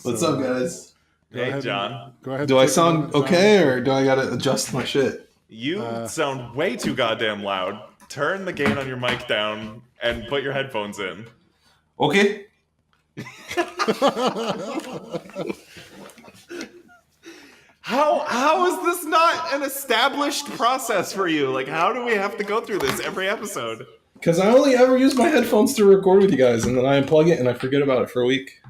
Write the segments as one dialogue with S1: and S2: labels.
S1: What's up, guys?
S2: Hey, John.
S3: Go ahead.
S1: Do I sound okay, or do I gotta adjust my shit?
S2: You sound way too goddamn loud. Turn the gain on your mic down and put your headphones in.
S1: Okay.
S2: How is this not an established process for you? Like, how do we have to go through this every episode?
S1: Because I only ever use my headphones to record with you guys, and then I unplug it and I forget about it for a week.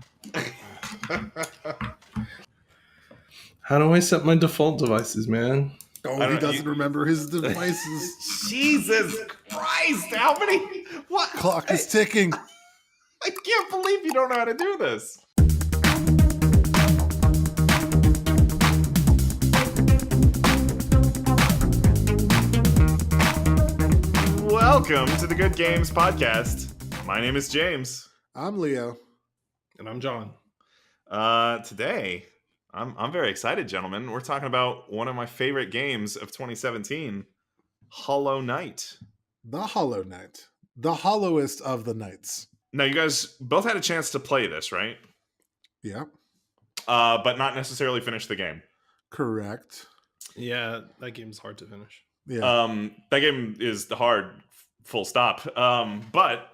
S1: How do I set my default devices, man?
S3: He doesn't remember his devices.
S2: Jesus Christ! How many? What?
S3: Clock is ticking.
S2: I can't believe you don't know how to do this. Welcome to the Good Games Podcast. My name is James.
S3: I'm Leo.
S1: And I'm John.
S2: Today, I'm very excited, gentlemen. We're talking about one of my favorite games of 2017, Hollow Knight.
S3: The Hollow Knight. The hollowest of the knights.
S2: Now, you guys both had a chance to play this, right?
S3: Yeah.
S2: But not necessarily finish the game.
S3: Correct.
S1: Yeah, that game's hard to finish.
S3: Yeah.
S2: That game is hard, full stop. But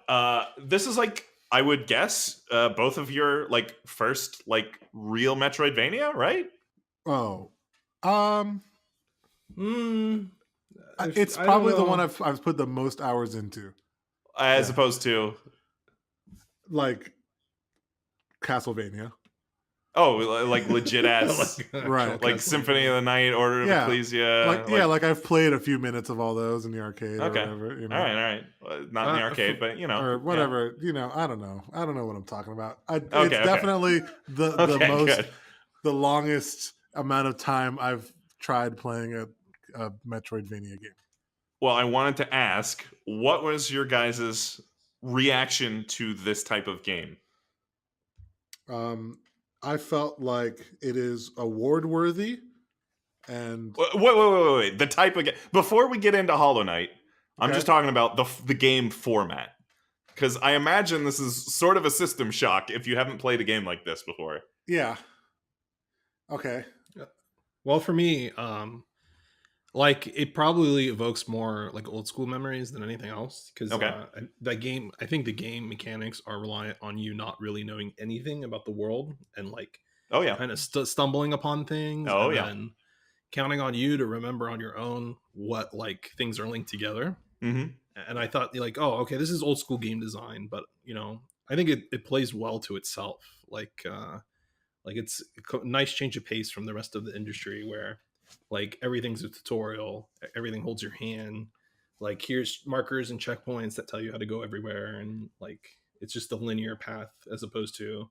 S2: this is like, I would guess, both of your like first like real Metroidvania, right?
S3: Oh. It's
S1: I
S3: probably
S1: don't
S3: the
S1: know.
S3: one I've put the most hours into.
S2: As
S3: Yeah.
S2: opposed to,
S3: Like Castlevania.
S2: like legit ass,
S3: Right.
S2: like Symphony of the Night, Order of
S3: Yeah.
S2: Ecclesia.
S3: Like I've played a few minutes of all those in the arcade
S2: Okay.
S3: or whatever. You know?
S2: All right. Not in the arcade, but you know,
S3: Or whatever, I don't know what I'm talking about. It's
S2: Okay.
S3: definitely the
S2: Okay,
S3: most
S2: good.
S3: the longest amount of time I've tried playing a Metroidvania game.
S2: Well, I wanted to ask, what was your guys' reaction to this type of game?
S3: I felt like it is award worthy, and
S2: Wait. The type of game. Before we get into Hollow Knight, I'm
S3: Okay.
S2: just talking about the game format. Because I imagine this is sort of a system shock if you haven't played a game like this before.
S3: yeah. Okay.
S4: Well, for me, like it probably evokes more like old school memories than anything else because
S2: Okay.
S4: that game, I think the game mechanics are reliant on you not really knowing anything about the world and like
S2: Oh, yeah.
S4: kind of stumbling upon things.
S2: Oh,
S4: and
S2: yeah.
S4: then counting on you to remember on your own what like things are linked together.
S2: Mm-hmm.
S4: And I thought like, oh, okay, this is old school game design, but I think it plays well to itself. Like it's a nice change of pace from the rest of the industry where like everything's a tutorial, everything holds your hand, like here's markers and checkpoints that tell you how to go everywhere, and like it's just a linear path as opposed to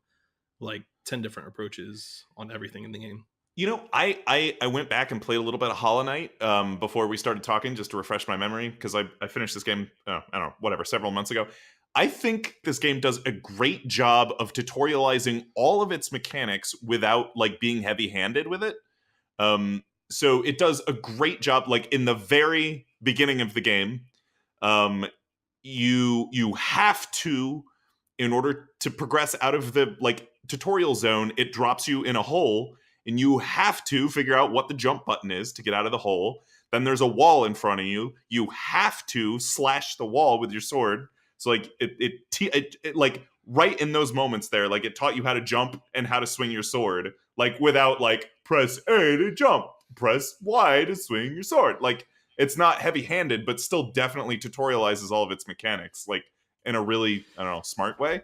S4: like 10 different approaches on everything in the game.
S2: You know, I went back and played a little bit of Hollow Knight before we started talking, just to refresh my memory, because I finished this game, I don't know, whatever, several months ago. I think this game does a great job of tutorializing all of its mechanics without like being heavy-handed with it. So it does a great job, like in the very beginning of the game, you have to, in order to progress out of the like tutorial zone, it drops you in a hole, and you have to figure out what the jump button is to get out of the hole. Then there's a wall in front of you. You have to slash the wall with your sword. So like it like right in those moments there, like it taught you how to jump and how to swing your sword, like without like press A to jump, press Y to swing your sword. Like it's not heavy-handed, but still definitely tutorializes all of its mechanics, like in a really, I don't know, smart way.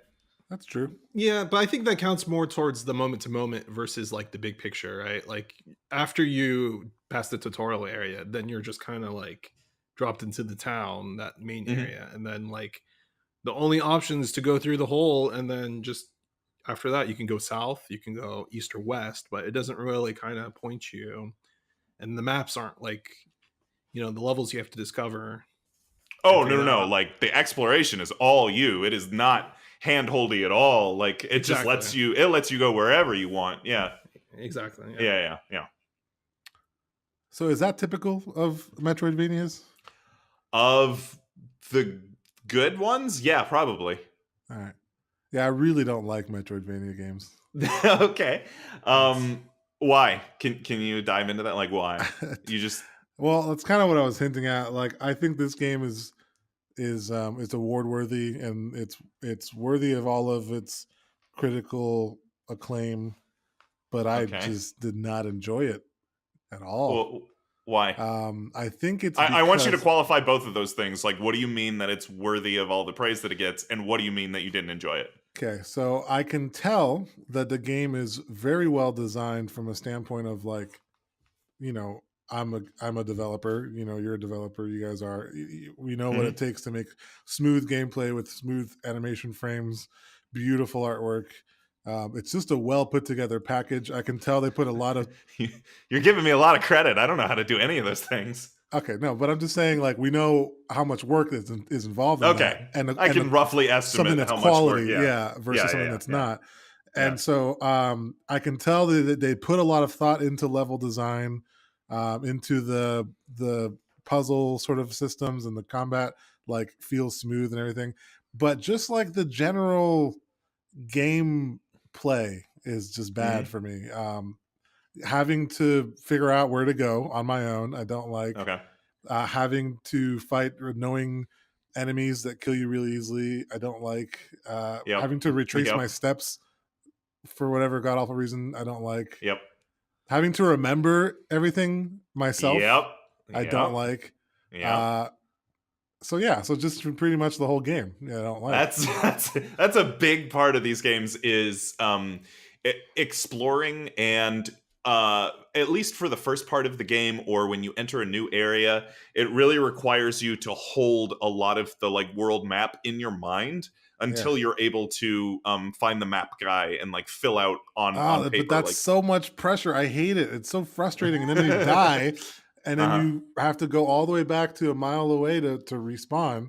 S3: That's true.
S4: Yeah, but I think that counts more towards the moment to moment versus like the big picture, right? Like after you pass the tutorial area, then you're just kind of like dropped into the town, that main area, and then like the only option is to go through the hole, and then just after that you can go south, you can go east or west, but it doesn't really kind of point you, and the maps aren't like the levels you have to discover.
S2: Oh, no. Like the exploration is all you. It is not hand-holdy at all. Like it just lets you go wherever you want. Yeah.
S4: Exactly.
S2: Yeah.
S3: So is that typical of Metroidvanias?
S2: Of the good ones? Yeah, probably.
S3: All right. Yeah, I really don't like Metroidvania games.
S2: Okay. Why? Can you dive into that? Like, why? You just
S3: Well, that's kind of what I was hinting at. Like, I think this game is award worthy, and it's worthy of all of its critical acclaim. But I
S2: okay.
S3: just did not enjoy it at all.
S2: Well, why?
S3: I think it's
S2: I want you to
S3: because
S2: qualify both of those things. Like, what do you mean that it's worthy of all the praise that it gets, and what do you mean that you didn't enjoy it?
S3: okay, so I can tell that the game is very well designed from a standpoint of like, you know, I'm a developer, you know, you're a developer, you guys are. We know what
S2: Mhm.
S3: it takes to make smooth gameplay with smooth animation frames, beautiful artwork. It's just a well put together package. I can tell they put a lot of
S2: You're giving me a lot of credit. I don't know how to do any of those things.
S3: okay, no, but I'm just saying like we know how much work is involved in that,
S2: Okay,
S3: and
S2: I can roughly
S3: something
S2: estimate
S3: that's
S2: how much work.
S3: quality,
S2: Yeah,
S3: yeah,
S2: yeah,
S3: versus
S2: yeah,
S3: something
S2: yeah,
S3: that's
S2: yeah.
S3: not.
S2: Yeah.
S3: And so I can tell that they put a lot of thought into level design, into the puzzle sort of systems, and the combat like feels smooth and everything. But just like the general game play is just bad
S2: Mhm.
S3: for me. Having to figure out where to go on my own, I don't like.
S2: Okay.
S3: Having to fight or knowing enemies that kill you really easily, I don't like.
S2: Yep.
S3: Having to retrace my
S2: Yep.
S3: steps for whatever god awful reason, I don't like.
S2: Yep.
S3: Having to remember everything myself,
S2: Yep.
S3: I don't
S2: Yep.
S3: like.
S2: Yep.
S3: Uh, so yeah, so just pretty much the whole game, yeah, I don't like.
S2: That's a big part of these games is exploring and at least for the first part of the game or when you enter a new area, it really requires you to hold a lot of the like world map in your mind
S3: Yeah.
S2: until you're able to find the map guy and like fill out on
S3: But
S2: paper
S3: that's
S2: like
S3: so much pressure. I hate it. It's so frustrating. And then you die, and then
S2: uh-huh,
S3: you have to go all the way back to a mile away to respawn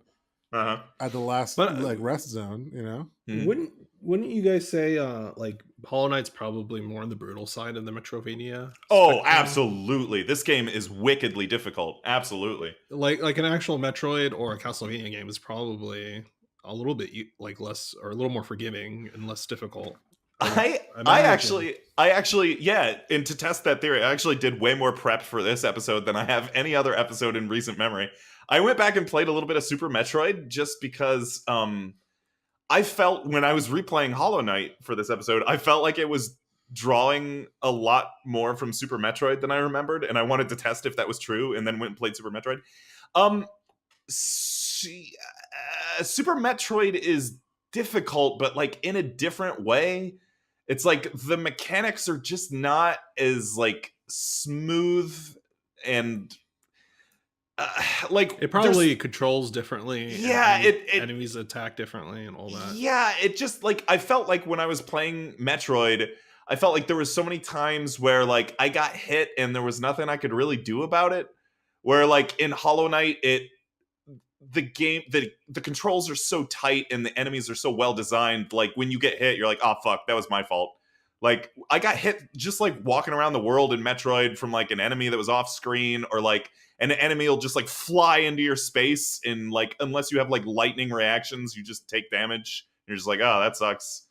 S2: uh-huh.
S3: at the last
S4: But
S3: like rest zone. You know.
S2: Mhm.
S4: wouldn't you guys say like Hollow Knight's probably more on the brutal side of the Metrovania
S2: Oh,
S4: spectrum?
S2: absolutely. This game is wickedly difficult. Absolutely.
S4: Like an actual Metroid or a Castlevania game is probably a little bit like less or a little more forgiving and less difficult. I would
S2: I
S4: imagine.
S2: I actually yeah, and to test that theory, I actually did way more prep for this episode than I have any other episode in recent memory. I went back and played a little bit of Super Metroid just because I felt when I was replaying Hollow Knight for this episode, I felt like it was drawing a lot more from Super Metroid than I remembered, and I wanted to test if that was true, and then went and played Super Metroid. Um, Super Metroid is difficult, but like in a different way. It's like the mechanics are just not as like smooth and like
S4: It
S2: there's
S4: probably controls differently and
S2: yeah it
S4: enemies attack differently and all that.
S2: yeah, it just like I felt like when I was playing Metroid, I felt like there was so many times where like I got hit and there was nothing I could really do about it. Where like in Hollow Knight, the controls are so tight and the enemies are so well designed. Like when you get hit, you're like, oh fuck, that was my fault. Like I got hit just like walking around the world in Metroid from like an enemy that was off screen, or like an enemy will just like fly into your space and like unless you have like lightning reactions, you just take damage. You're just like, oh, that sucks.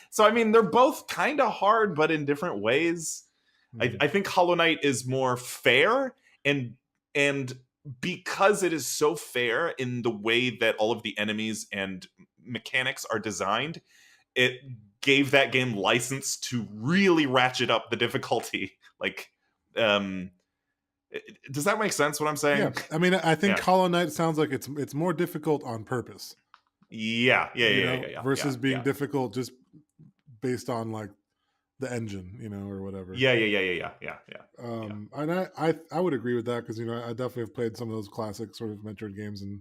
S2: So I mean, they're both kind of hard, but in different ways.
S3: Mm.
S2: I think Hollow Knight is more fair and because it is so fair in the way that all of the enemies and mechanics are designed, it gave that game license to really ratchet up the difficulty. Like, um, does that make sense? What I'm
S3: Yeah,
S2: saying?
S3: I mean, I think
S2: Yeah,
S3: Hollow Knight sounds like it's more difficult on purpose,
S2: yeah, yeah,
S3: you
S2: yeah, yeah,
S3: know,
S2: yeah, yeah,
S3: versus being
S2: yeah,
S3: difficult just based on like the engine, you know, or whatever.
S2: yeah, yeah, yeah, yeah, yeah, yeah, yeah.
S3: And I would agree with that because you know I definitely have played some of those classic sort of Metroid games, and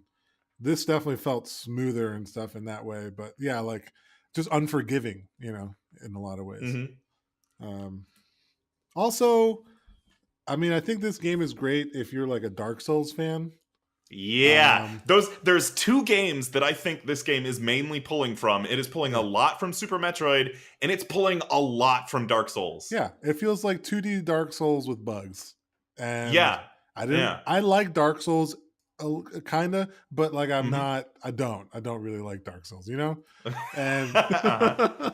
S3: this definitely felt smoother and stuff in that way. But yeah, like just unforgiving, you know, in a lot of ways.
S2: Mm-hmm.
S3: Um, Also, I mean, I think this game is great if you're like a Dark Souls fan.
S2: Yeah,
S3: Um,
S2: there's two games that I think this game is mainly pulling from. It is pulling a
S3: yeah,
S2: lot from Super Metroid, and it's pulling a lot from Dark Souls.
S3: yeah, it feels like 2D Dark Souls with bugs, and
S2: Yeah, yeah.
S3: I like Dark Souls, kind of, but like I'm
S2: Hmm.
S3: not. I don't really like Dark Souls, you know. And
S2: Uh-huh.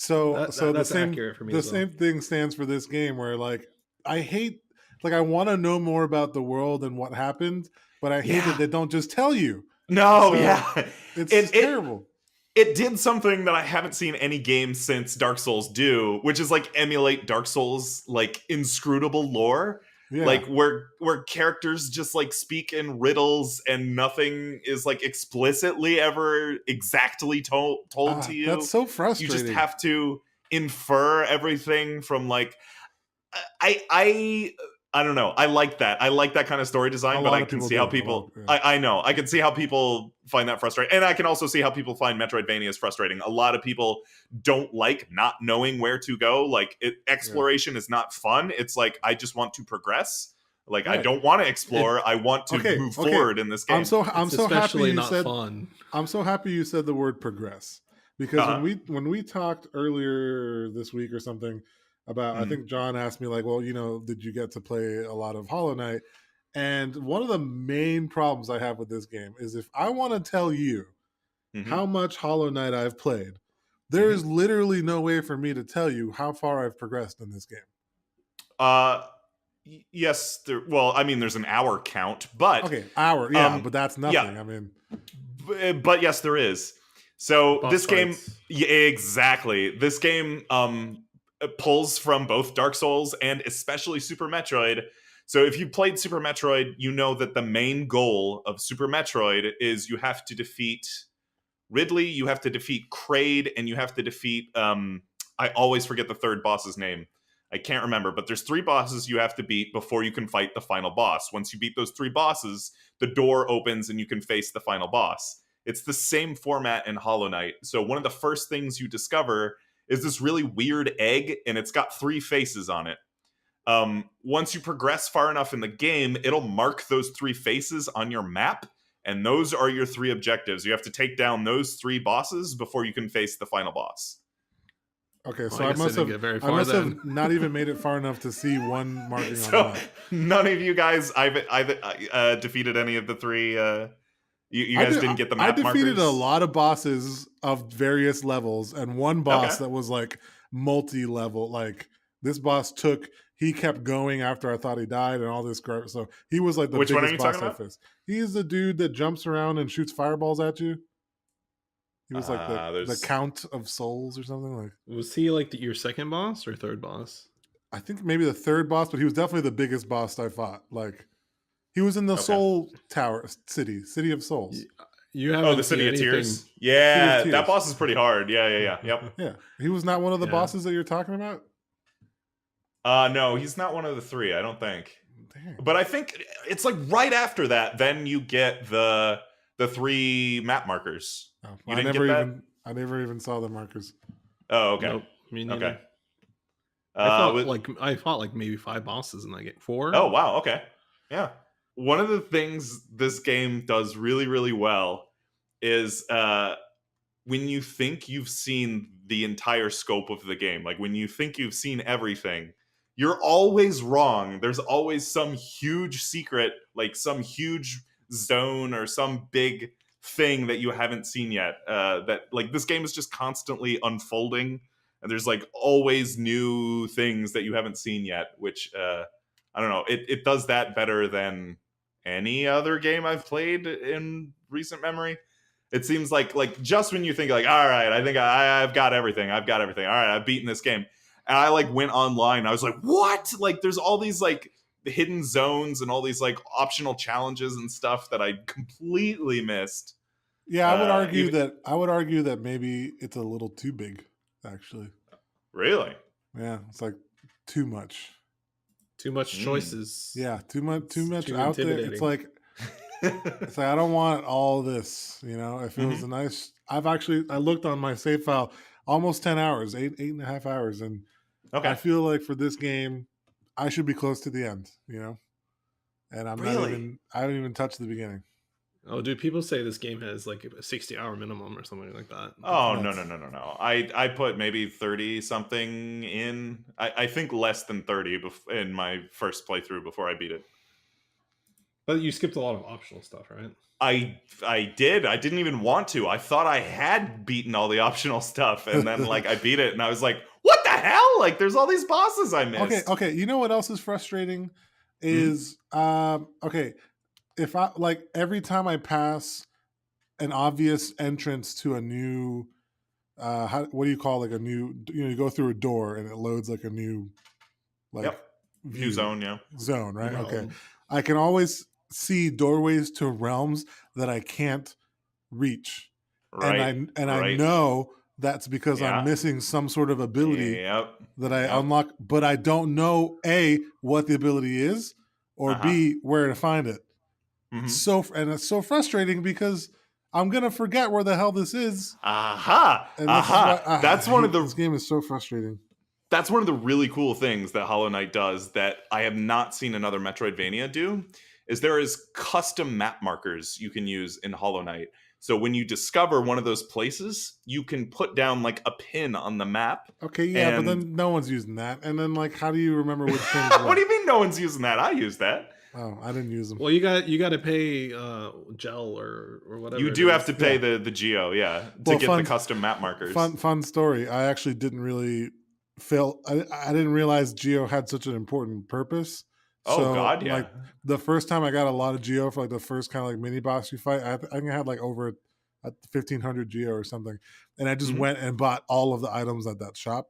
S3: So the
S4: That's
S3: same
S4: accurate for me
S3: the
S4: as well.
S3: same thing stands for this game, where like I hate, like I want to know more about the world and what happened, but I hate that
S2: Yeah.
S3: they don't just tell you.
S2: No,
S3: So
S2: yeah.
S3: it's
S2: It,
S3: just
S2: it
S3: terrible.
S2: it did something that I haven't seen any game since Dark Souls do, which is like emulate Dark Souls like inscrutable lore.
S3: Yeah.
S2: Like where characters just like speak in riddles and nothing is like explicitly ever exactly told to you.
S3: That's so
S2: You
S3: frustrating.
S2: just have to infer everything from like I don't know. I like that. I like that kind of story design,
S3: A
S2: but
S3: lot
S2: I
S3: of
S2: can
S3: people
S2: see how
S3: do.
S2: people.
S3: Yeah.
S2: I know. I can see how people find that frustrating, and I can also see how people find Metroidvanias frustrating. A lot of people don't like not knowing where to go. Like exploration is not fun. It's like I just want to progress. Like I
S3: Right.
S2: don't want to explore. I want to move forward in this game.
S3: I'm so happy
S4: especially
S3: you
S4: not
S3: said
S4: fun.
S3: I'm so happy you said the word progress, because
S2: Uh-huh.
S3: when we talked earlier this week or something about, I
S2: Mhm.
S3: think John asked me like, well, did you get to play a lot of Hollow Knight? And one of the main problems I have with this game is if I want to tell you
S2: Mhm.
S3: how much Hollow Knight I've played, there is literally no way for me to tell you how far I've progressed in this game.
S2: Yes. Well, I mean, there's an hour count, but
S3: Okay, hour, yeah, but that's nothing.
S2: yeah.
S3: I mean,
S2: But yes, there is. So
S4: Boss
S2: this game,
S4: fights.
S2: yeah, exactly. This game pulls from both Dark Souls and especially Super Metroid. So if you played Super Metroid, you know that the main goal of Super Metroid is you have to defeat Ridley, you have to defeat Kraid, and you have to defeat I always forget the third boss's name. I can't remember, but there's 3 bosses you have to beat before you can fight the final boss. Once you beat those 3 bosses, the door opens and you can face the final boss. It's the same format in Hollow Knight. So one of the first things you discover is this really weird egg, and it's got 3 faces on it. Once you progress far enough in the game, it'll mark those 3 faces on your map, and those are your 3 objectives. You have to take down those 3 bosses before you can face the final boss.
S3: okay, so
S4: I
S3: I
S4: guess I
S3: must
S4: didn't
S3: have
S4: get very
S3: I
S4: far
S3: must
S4: then.
S3: have not even made it far enough to see one marking on the
S2: So
S3: map.
S2: none of you guys, I've defeated any of the 3. You guys didn't get the
S3: I
S2: map
S3: defeated
S2: markers.
S3: a lot of bosses of various levels, and one boss
S2: Okay.
S3: that was like multi-level. Like this boss he kept going after I thought he died, and all this garbage. So he was like the
S2: Which one are
S3: biggest
S2: you
S3: boss
S2: talking
S3: I
S2: about?
S3: faced. He's the dude that jumps around and shoots fireballs at you. He was like the
S2: There's
S3: Count of Souls or something like.
S4: Was he like your second boss or third boss?
S3: I think maybe the third boss, but he was definitely the biggest boss I fought. Like he was in the
S2: Okay.
S3: Soul Tower City of Souls.
S4: You
S2: Oh,
S4: haven't
S2: the
S4: seen
S2: City of
S4: anything.
S2: Tears. Yeah,
S3: City of
S2: that
S3: Tears.
S2: boss is pretty hard. Yeah. Yep.
S3: Yeah, he was not one of the
S4: Yeah.
S3: bosses that you're talking about.
S2: No, he's not one of the 3, I don't think.
S3: Dang.
S2: But I think it's like right after that, then you get the 3 map markers.
S3: Oh,
S2: You didn't get that?
S3: I never even saw the markers.
S2: Oh, okay.
S4: Nope, me neither.
S2: Okay.
S4: I fought like maybe 5 bosses in that game. 4.
S2: Oh, wow. Okay. Yeah. One of the things this game does really, really well is when you think you've seen the entire scope of the game, like when you think you've seen everything, you're always wrong. There's always some huge secret, like some huge zone or some big thing that you haven't seen yet. That like this game is just constantly unfolding, and there's like always new things that you haven't seen yet, which I don't know. It does that better than any other game I've played in recent memory. It seems like just when you think like, all right, I think I've got everything. All right, I've beaten this game. And I like went online. I was like, what? Like there's all these like hidden zones and all these like optional challenges and stuff that I completely missed.
S3: Yeah, I would argue that maybe it's a little too big, actually.
S2: Really?
S3: Yeah, it's like too much.
S4: Too much choices.
S3: Yeah, too much
S4: too
S3: out there.
S4: intimidating.
S3: It's like I don't want all this, If it was a nice, I looked on my save file, almost 10 hours, 8.5 hours, and
S2: Okay.
S3: I feel like for this game, I should be close to the end, And I haven't even touched the beginning.
S4: Oh, dude, people say this game has like a 60-hour minimum or something like that.
S2: Oh, no. I put maybe 30 something in. I think less than 30 in my first playthrough before I beat it.
S4: But you skipped a lot of optional stuff, right?
S2: I did. I didn't even want to. I thought I had beaten all the optional stuff, and then like I beat it, and I was like, "What the hell? Like, there's all these bosses I missed."
S3: Okay. You know what else is frustrating is okay. If I like every time I pass an obvious entrance to a new what do you call like a new, you go through a door and it loads like a new like
S2: Yep.
S3: view
S2: New zone, yeah.
S3: zone, right? Okay.
S4: Realm.
S3: I can always see doorways to realms that I can't reach.
S2: Right.
S3: And I
S2: right.
S3: know that's because
S2: Yeah.
S3: I'm missing some sort of ability
S2: Yep.
S3: that I
S2: Yep.
S3: unlock, but I don't know A, what the ability is, or
S2: Uh-huh.
S3: B, where to find it.
S2: Mhm.
S3: And it's so frustrating because I'm gonna forget where the hell this is.
S2: Aha.
S3: And this is why
S2: That's
S3: I
S2: one of
S3: hate,
S2: the
S3: this game is so frustrating.
S2: That's one of the really cool things that Hollow Knight does that I have not seen another Metroidvania do, is there is custom map markers you can use in Hollow Knight. So when you discover one of those places, you can put down like a pin on the map.
S3: Okay, yeah, but
S2: And
S3: then no one's using that. And then like, how do you remember which pin is
S2: what
S3: what?
S2: do you mean no one's using that? I use that.
S3: Oh, I didn't use them.
S4: Well, you got to pay gel or whatever.
S2: You
S4: it
S2: do have
S4: is.
S2: to pay
S3: Yeah.
S2: the geo, yeah, to
S3: Well,
S2: get
S3: fun-
S2: the custom map markers.
S3: Fun story. I actually didn't really feel. I didn't realize Geo had such an important purpose.
S2: Oh,
S3: So,
S2: God, yeah.
S3: like the first time I got a lot of Geo for like the first kind of like mini boss you fight, I think I had like over 1,500 Geo or something, and I just
S2: Mhm.
S3: went and bought all of the items at that shop,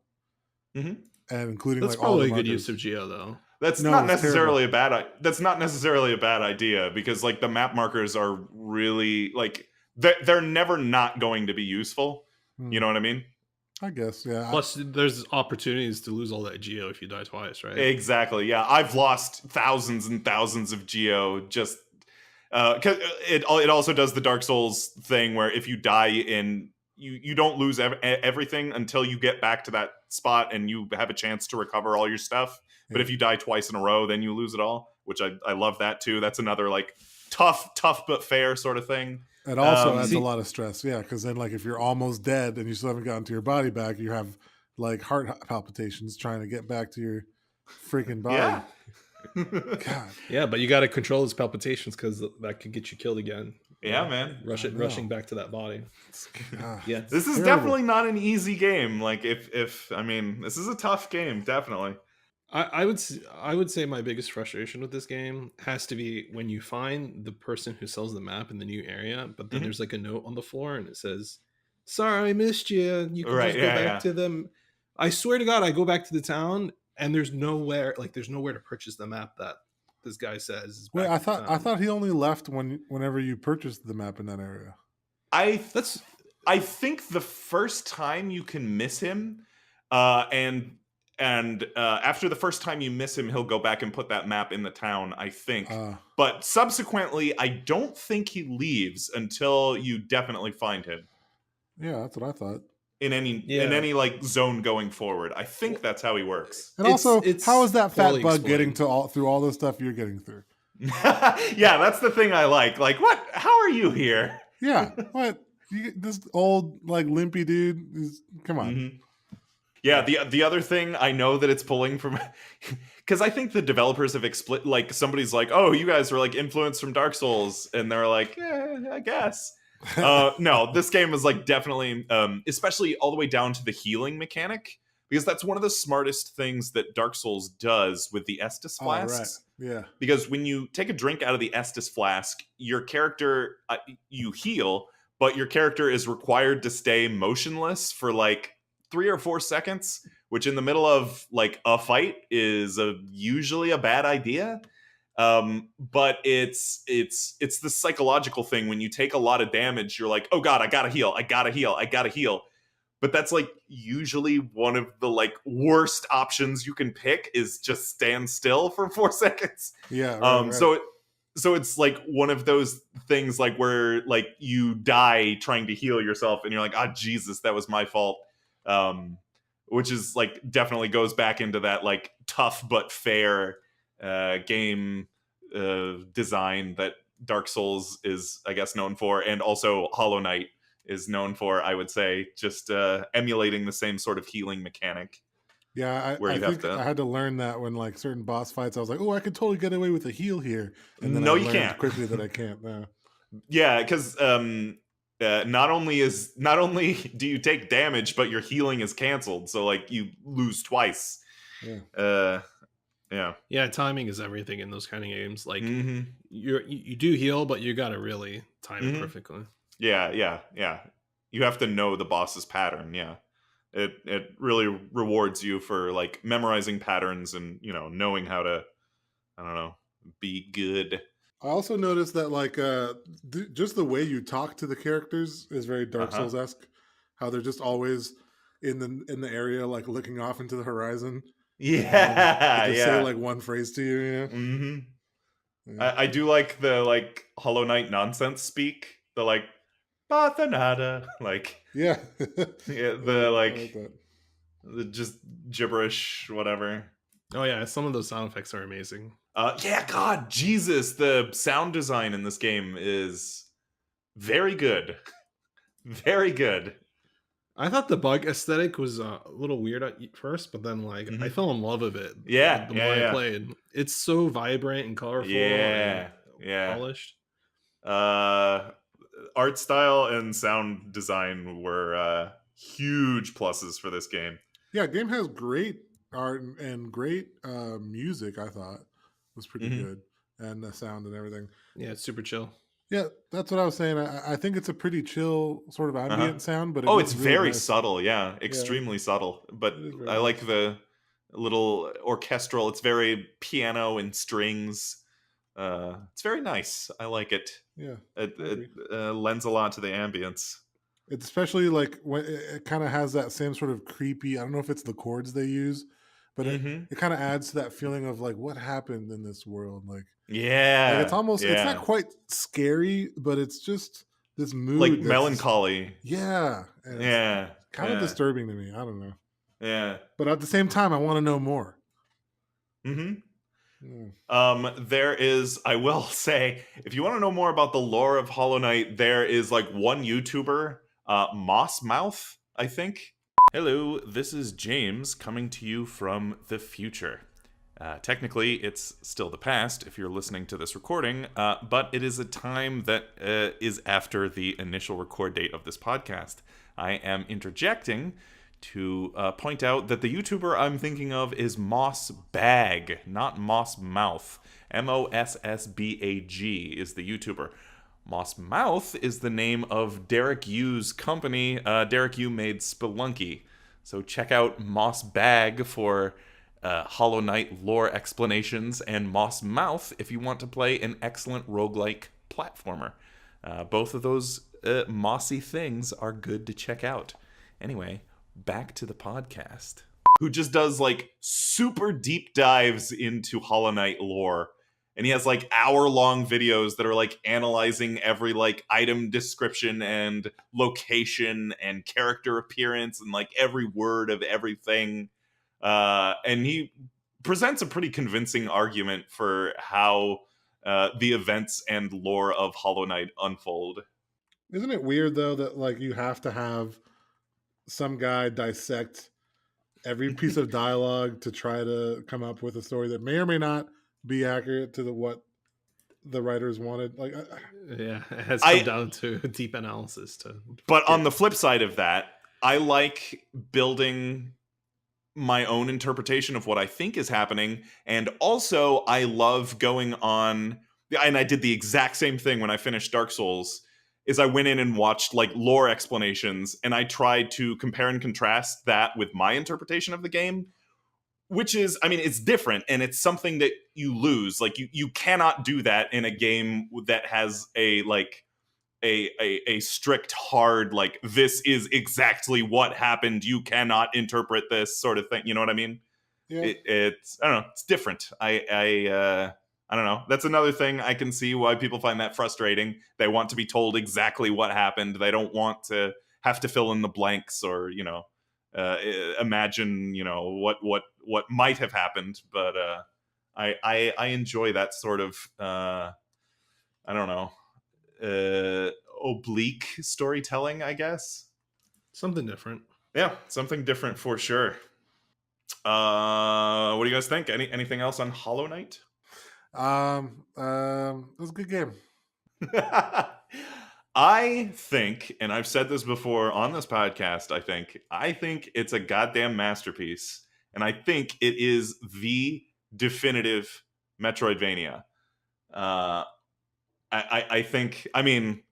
S2: Mhm.
S3: and including
S4: That's
S3: like all the
S4: probably a good
S3: markers.
S4: use of geo, though.
S2: That's
S3: No,
S2: not
S3: it's
S2: necessarily that's not necessarily a bad idea, because like the map markers are really like they're never not going to be useful.
S3: Hmm,
S2: You know what I mean?
S3: I guess, yeah.
S4: Plus, there's opportunities to lose all that geo if you die twice, right?
S2: Exactly. Yeah, I've lost thousands and thousands of geo just cuz it also does the Dark Souls thing where if you die in you don't lose everything until you get back to that spot and you have a chance to recover all your stuff. But
S3: Yeah.
S2: if you die twice in a row, then you lose it all, which I love that too. That's another like tough but fair sort of thing.
S3: It also adds a
S4: See-
S3: lot of stress, yeah, because then like if you're almost dead and you still haven't gotten to your body back, you have like heart palpitations trying to get back to your freaking body.
S2: Yeah.
S3: God,
S4: Yeah, but you got to control his palpitations because that could get you killed again.
S2: Yeah, man.
S3: I know.
S4: Rushing back to that body.
S3: God.
S4: Yeah.
S2: This is
S3: Terrible.
S2: definitely not an easy game. Like if I mean, this is a tough game, definitely.
S4: I would say my biggest frustration with this game has to be when you find the person who sells the map in the new area, but then
S2: Mhm.
S4: there's like a note on the floor and it says, "Sorry, I missed you. You can
S2: Right,
S4: just go
S2: yeah,
S4: back
S2: yeah.
S4: to them." I swear to God, I go back to the town and there's nowhere to purchase the map that this guy says. Is
S3: Wait,
S4: back in
S3: I
S4: town.
S3: thought he only left whenever you purchased the map in that area.
S4: That's
S2: I think the first time you can miss him, and after the first time you miss him, he'll go back and put that map in the town, I think. But subsequently, I don't think he leaves until you definitely find him
S3: Yeah, that's what I thought.
S2: in any like zone going forward. I think that's how he works.
S3: And
S4: It's-
S3: also,
S4: it's
S3: how is that fat
S4: poorly
S3: bug getting
S4: explained.
S3: through all the stuff you're getting through?
S2: Yeah, that's the thing I like. Like, what? How are you here?
S3: Yeah, what? This old like limpy dude come on.
S2: Mhm. Yeah, the other thing I know that it's pulling from, because I think the developers have like somebody's like, oh, you guys were like influenced from Dark Souls, and they're like, yeah, I guess. No, this game is like definitely, especially all the way down to the healing mechanic, because that's one of the smartest things that Dark Souls does with the Estus
S3: Oh, right.
S2: flasks.
S3: Yeah.
S2: Because when you take a drink out of the Estus flask, your character, you heal, but your character is required to stay motionless for like 3 or 4 seconds, which in the middle of like a fight is usually a bad idea. But it's the psychological thing. When you take a lot of damage, you're like, oh God, I gotta heal. But that's like usually one of the like worst options you can pick is just stand still for 4 seconds.
S3: Yeah. Right.
S2: So it's like one of those things like where like you die trying to heal yourself and you're like, ah, Jesus, that was my fault. Which is like definitely goes back into that like tough but fair game design that Dark Souls is, I guess, known for, and also Hollow Knight is known for, I would say, just emulating the same sort of healing mechanic.
S3: Yeah,
S2: where
S3: I
S2: you have
S3: think
S2: to.
S3: I had to learn that when like certain boss fights, I was like, oh, I could totally get away with a heal here, and then
S2: No,
S3: I
S2: you
S3: learned
S2: can't.
S3: quickly that I can't. No.
S2: Yeah, because not only do you take damage, but your healing is canceled, so like you lose twice.
S3: Yeah.
S2: Yeah.
S4: Yeah, timing is everything in those kind of games. Like
S2: Mm-hmm.
S4: you do heal, but you gotta really time it
S2: Mhm.
S4: perfectly.
S2: Yeah. You have to know the boss's pattern. Yeah, it really rewards you for like memorizing patterns and knowing how to, I don't know, be good.
S3: I also noticed that like just the way you talk to the characters is very Dark
S2: Uh-huh.
S3: Souls esque. How they're just always in the area, like looking off into the horizon. They
S2: Yeah,
S3: just say
S2: yeah.
S3: like one phrase to you.
S2: Mm-hmm.
S3: Yeah.
S2: I do like the like Hollow Knight nonsense speak. The like Bathanada, like
S3: Yeah.
S2: yeah,
S3: Yeah,
S2: the
S3: I like
S2: like
S3: that.
S2: the just gibberish, whatever.
S4: Oh yeah, some of those sound effects are amazing.
S2: Yeah, God, Jesus, the sound design in this game is very good. Very good.
S4: I thought the bug aesthetic was a little weird at first, but then like I
S2: Mhm.
S4: fell in love with it.
S2: Yeah,
S4: Like the more I
S2: yeah,
S4: played, it's so vibrant and colorful and
S2: yeah. Yeah,
S4: polished.
S2: yeah. Art style and sound design were huge pluses for this game.
S3: Yeah, game has great art and great music. I thought was pretty
S2: Mhm.
S3: good, and the sound and everything.
S4: Yeah, it's super chill.
S3: Yeah, that's what I was saying. I think it's a pretty chill sort of
S2: Uh-huh.
S3: ambient sound, but it
S2: Oh,
S3: is
S2: it's
S3: really
S2: very
S3: nice.
S2: subtle, yeah,
S3: Yeah,
S2: extremely subtle. But
S3: it is very
S2: I like
S3: nice.
S2: the little orchestral. It's very piano and strings. It's very nice. I like it.
S3: Yeah,
S2: It,
S3: I
S2: it
S3: agree.
S2: lends a lot to the ambience.
S3: It's especially like when it kind of has that same sort of creepy. I don't know if it's the chords they use, but
S2: Mm-hmm.
S3: it kind of adds to that feeling of like what happened in this world. Like it's
S2: Yeah,
S3: almost it's not
S2: yeah.
S3: quite scary, but it's just this
S2: Like
S3: mood that's just
S2: melancholy.
S3: yeah, and it's
S2: Yeah,
S3: kind of
S2: yeah,
S3: disturbing to me. I don't know,
S2: yeah.
S3: but at the same time, I want to know more.
S2: Mm-hmm.
S3: Yeah.
S2: There is, I will say, if you want to know more about the lore of Hollow Knight, there is like one YouTuber, Moss Mouth, I think. Hello, this is James coming to you from the future. Technically, it's still the past if you're listening to this recording, but it is a time that is after the initial record date of this podcast. I am interjecting to point out that the YouTuber I'm thinking of is Moss Bag, not Moss Mouth. Mossbag is the YouTuber. Moss Mouth is the name of Derek Yu's company. Derek Yu made Spelunky. So check out Moss Bag for Hollow Knight lore explanations, and Moss Mouth if you want to play an excellent roguelike platformer. Both of those mossy things are good to check out. Anyway, back to the podcast. Who just does like super deep dives into Hollow Knight lore. And he has like hour-long videos that are like analyzing every like item description and location and character appearance and like every word of everything. And he presents a pretty convincing argument for how the events and lore of Hollow Knight unfold.
S3: Isn't it weird though that like you have to have some guy dissect every piece of dialogue to try to come up with a story that may or may not be accurate to what the writers wanted? Like,
S4: Yeah, it has come
S2: I
S4: down to deep analysis to
S2: But
S4: get.
S2: on the flip side of that, I like building my own interpretation of what I think is happening. And also, I love going on. And I did the exact same thing when I finished Dark Souls. Is I went in and watched like lore explanations, and I tried to compare and contrast that with my interpretation of the game, which is, I mean, it's different, and it's something that you lose. Like you cannot do that in a game that has a like a strict hard like this is exactly what happened, you cannot interpret this sort of thing, you know what I mean?
S3: yeah,
S2: It's, I don't know, it's different. I don't know, that's another thing I can see why people find that frustrating. They want to be told exactly what happened. They don't want to have to fill in the blanks or imagine what might have happened. But I enjoy that sort of I don't know, oblique storytelling, I guess.
S4: Something different.
S2: Yeah, something different for sure. What do you guys think? Anything else on Hollow Knight?
S3: It was a good game.
S2: I think, and I've said this before on this podcast, I think it's a goddamn masterpiece. And I think it is the definitive Metroidvania. I think, I mean,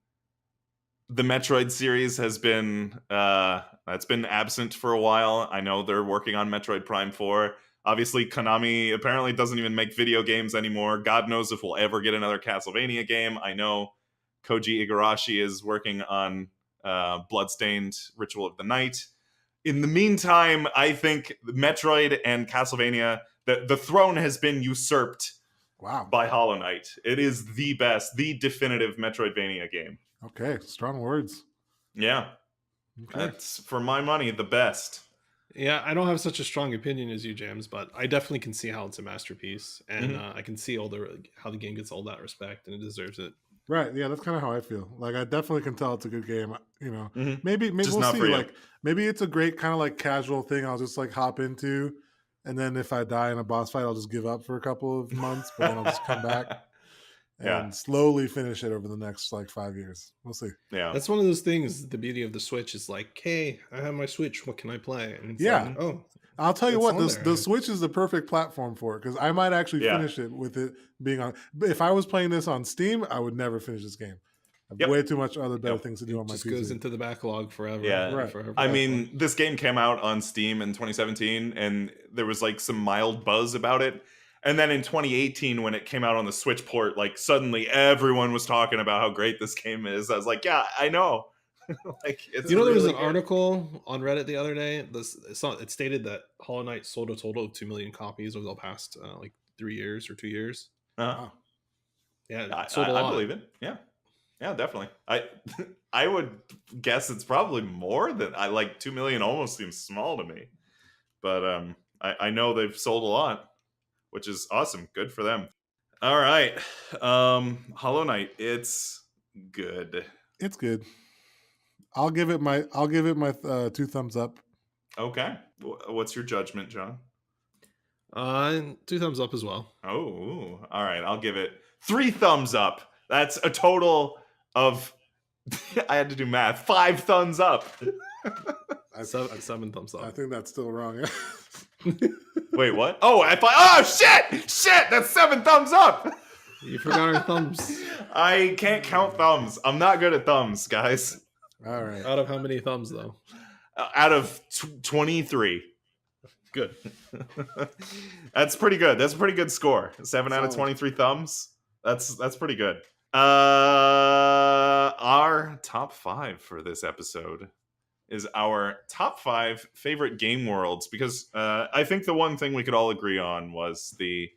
S2: the Metroid series has been that's been absent for a while. I know they're working on Metroid Prime 4. Obviously, Konami apparently doesn't even make video games anymore. God knows if we'll ever get another Castlevania game. I know Koji Igarashi is working on Bloodstained Ritual of the Night. In the meantime, I think Metroid and Castlevania, the throne has been usurped
S3: Wow.
S2: by Hollow Knight. It is the best, the definitive Metroidvania game.
S3: Okay, strong words.
S2: Yeah.
S3: Okay.
S2: That's, for my money, the best.
S4: Yeah, I don't have such a strong opinion as you, James, but I definitely can see how it's a masterpiece, and I can see how the game gets all that respect, and it deserves it.
S3: Right. Yeah, that's kind of how I feel. Like, I definitely can tell it's a good game. You know,
S2: Mhm.
S3: maybe
S2: Just
S3: we'll
S2: not
S3: see.
S2: for you.
S3: Like, maybe it's a great kind of like casual thing. I'll just like hop into, and then if I die in a boss fight, I'll just give up for a couple of months, but then I'll just come back and
S2: Yeah.
S3: slowly finish it over the next like 5 years. We'll see.
S2: Yeah.
S4: That's one of those things. The beauty of the Switch is like, hey, I have my Switch. What can I play? And it's
S3: Yeah.
S4: like, oh,
S3: I'll tell you
S4: It's
S3: what,
S4: on
S3: the
S4: there.
S3: Switch is the perfect platform for it because I might actually
S2: Yeah.
S3: finish it with it being on. But if I was playing this on Steam, I would never finish this game. I have
S2: Yep.
S3: way too much other better
S2: Yep.
S3: things to do
S4: it
S3: on my
S4: just
S3: PC.
S4: goes into the backlog forever.
S2: Yeah.
S3: Right.
S4: Forever.
S2: I mean, this game came out on Steam in 2017, and there was like some mild buzz about it. And then in 2018, when it came out on the Switch port, like suddenly everyone was talking about how great this game is. I was like, yeah, I know. Like, it's
S4: there was
S2: really
S4: an
S2: good.
S4: article on Reddit the other day. It stated that Hollow Knight sold a total of 2 million copies over the past like 3 years or 2 years.
S2: Uh-huh.
S3: Wow.
S4: Yeah, it sold a
S2: I
S4: lot.
S2: believe it. Yeah. Yeah, definitely. I would guess it's probably more than 2 million almost seems small to me. But I know they've sold a lot, which is awesome. Good for them. All right. Hollow Knight, it's good.
S3: It's good. I'll give it my 2 thumbs up.
S2: Okay. What's your judgment, John?
S4: 2 thumbs up as well.
S2: Oh, ooh. All right. I'll give it 3 thumbs up. That's a total of I had to do math. 5 thumbs up.
S4: Seven thumbs
S3: I
S4: up.
S3: think that's still wrong.
S2: Wait, what? Oh, oh shit! That's 7 thumbs up.
S4: You forgot our thumbs.
S2: I can't count thumbs. I'm not good at thumbs, guys.
S3: All right.
S4: Out of how many thumbs though?
S2: Out of 23.
S4: Good.
S2: That's pretty good. That's a pretty good score. 7 out of
S3: Solid.
S2: 23 thumbs. That's pretty good. Our top 5 for this episode is our top 5 favorite game worlds, because I think the one thing we could all agree on was the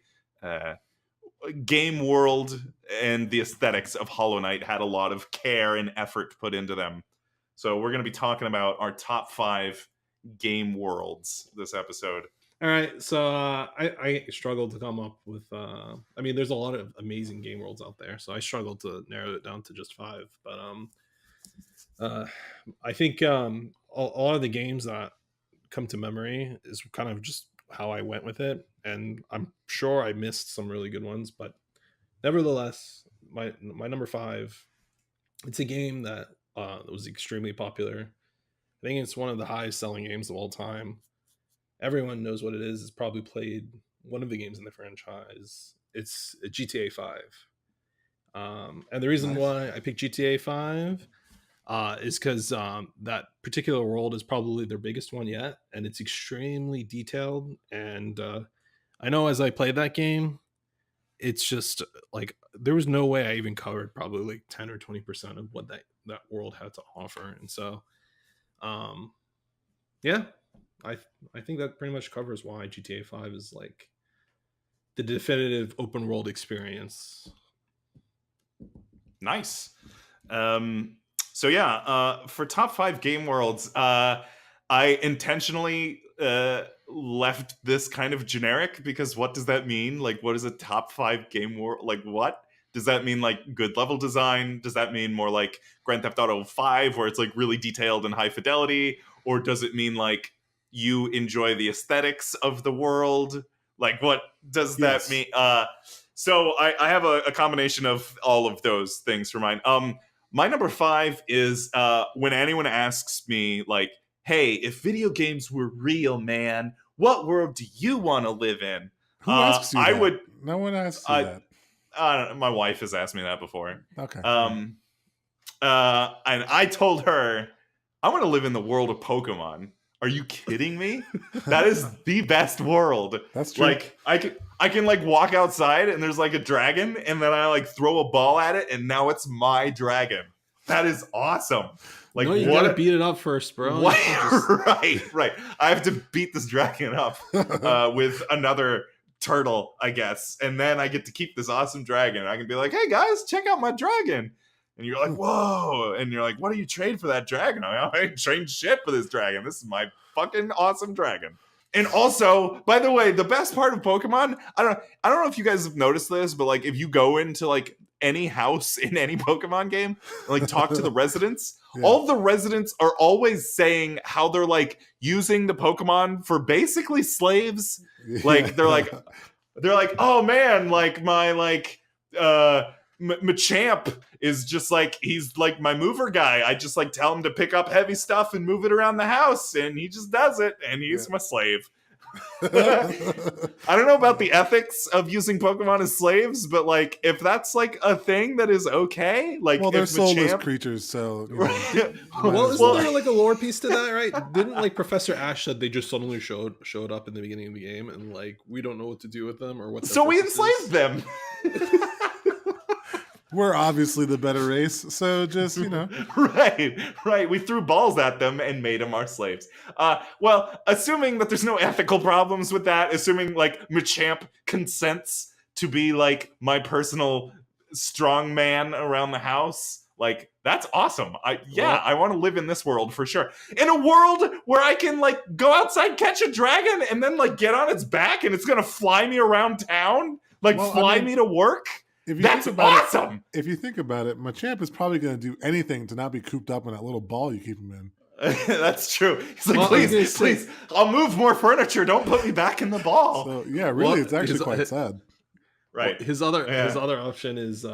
S2: game world and the aesthetics of Hollow Knight had a lot of care and effort put into them. So we're going to be talking about our top 5 game worlds this episode.
S4: All right, so I struggled to come up with. I mean, there's a lot of amazing game worlds out there, so I struggled to narrow it down to just 5. But I think a lot of the games that come to memory is kind of just how I went with it, and I'm sure I missed some really good ones, but nevertheless, my number 5, it's a game that was extremely popular. I think it's one of the highest selling games of all time. Everyone knows what it is. It's probably played one of the games in the franchise. It's GTA 5. And the reason
S3: Nice.
S4: why I picked GTA 5 is because that particular world is probably their biggest one yet. And it's extremely detailed. And I know as I played that game, it's just like there was no way I even covered probably like 10 or 20% of what that world had to offer. And so, yeah. I think that pretty much covers why GTA 5 is like the definitive open world experience.
S2: Nice. So yeah, for top 5 game worlds, I intentionally left this kind of generic, because what does that mean? Like, what is a top 5 game world? Like, what? Does that mean like good level design? Does that mean more like Grand Theft Auto 5 where it's like really detailed and high fidelity? Or does it mean like you enjoy the aesthetics of the world. Like, what does that
S3: Yes.
S2: mean? So I have a combination of all of those things for mine. My number 5 is when anyone asks me, like, hey, if video games were real, man, what world do you want to live in?
S3: Who asks you
S2: I
S3: that?
S2: would.
S3: No one asks you that.
S2: My wife has asked me that before.
S3: Okay.
S2: And I told her I want to live in the world of Pokemon. Are you kidding me? That is the best world.
S3: That's true.
S2: Like I can like walk outside and there's like a dragon and then I like throw a ball at it and now it's my dragon. That is awesome. Like,
S4: no, you gotta beat it up first, bro.
S2: What? Right. I have to beat this dragon up with another turtle, I guess, and then I get to keep this awesome dragon. I can be like, "Hey guys, check out my dragon," and you're like, "Whoa!" And you're like, "What do you trade for that dragon?" I ain't trade shit for this dragon. This is my fucking awesome dragon. And also, by the way, the best part of Pokemon, I don't know if you guys have noticed this, but like if you go into like any house in any Pokemon game, and, like talk to the residents,
S3: Yeah.
S2: all of the residents are always saying how they're like using the Pokemon for basically slaves. Like they're like, oh man, like my like Machamp is just like, he's like my mover guy. I just like tell him to pick up heavy stuff and move it around the house, and he just does it, and he's my slave. I don't know about the ethics of using Pokemon as slaves, but like if that's like a thing that is okay, like
S3: well, they're
S2: if
S3: soulless
S2: Machamp,
S3: creatures, so
S4: Well, isn't there like a lore piece to that, right? Didn't like Professor Ash said they just suddenly showed up in the beginning of the game, and like we don't know what to do with them or what.
S2: So we
S4: purpose is?
S2: enslaved them.
S3: we're obviously the better race, so just
S2: Right. We threw balls at them and made them our slaves. Well, assuming that there's no ethical problems with that, assuming like Machamp consents to be like my personal strong man around the house, like that's awesome. I want to live in this world for sure. In a world where I can like go outside, catch a dragon, and then like get on its back and it's gonna fly me around town, like me to work. That's awesome.
S3: If you think about it, Machamp is probably going to do anything to not be cooped up in that little ball you keep him in.
S2: That's true. He's like, please, I'll move more furniture. Don't put me back in the ball.
S3: So yeah, really, it's actually quite sad.
S2: Right.
S4: Well, his other option is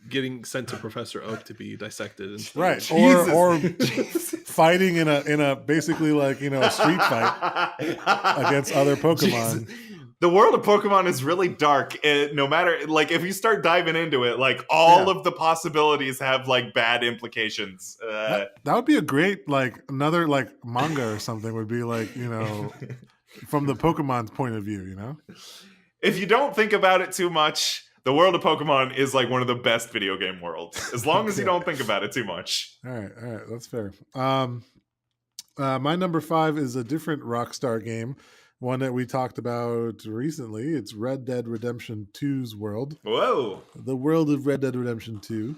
S4: getting sent to Professor Oak to be dissected. And
S3: right. Or fighting in a basically like a street fight against other Pokemon.
S2: Jesus. The world of Pokemon is really dark. No matter, like, if you start diving into it, like, all of the possibilities have, like, bad implications.
S3: That would be a great, like, another, like, manga or something would be, like, from the Pokemon's point of view,
S2: If you don't think about it too much, the world of Pokemon is, like, one of the best video game worlds. As long as you don't think about it too much.
S3: All right. That's fair. My number 5 is a different Rockstar game. One that we talked about recently. It's Red Dead Redemption 2's world.
S2: Whoa.
S3: The world of Red Dead Redemption 2.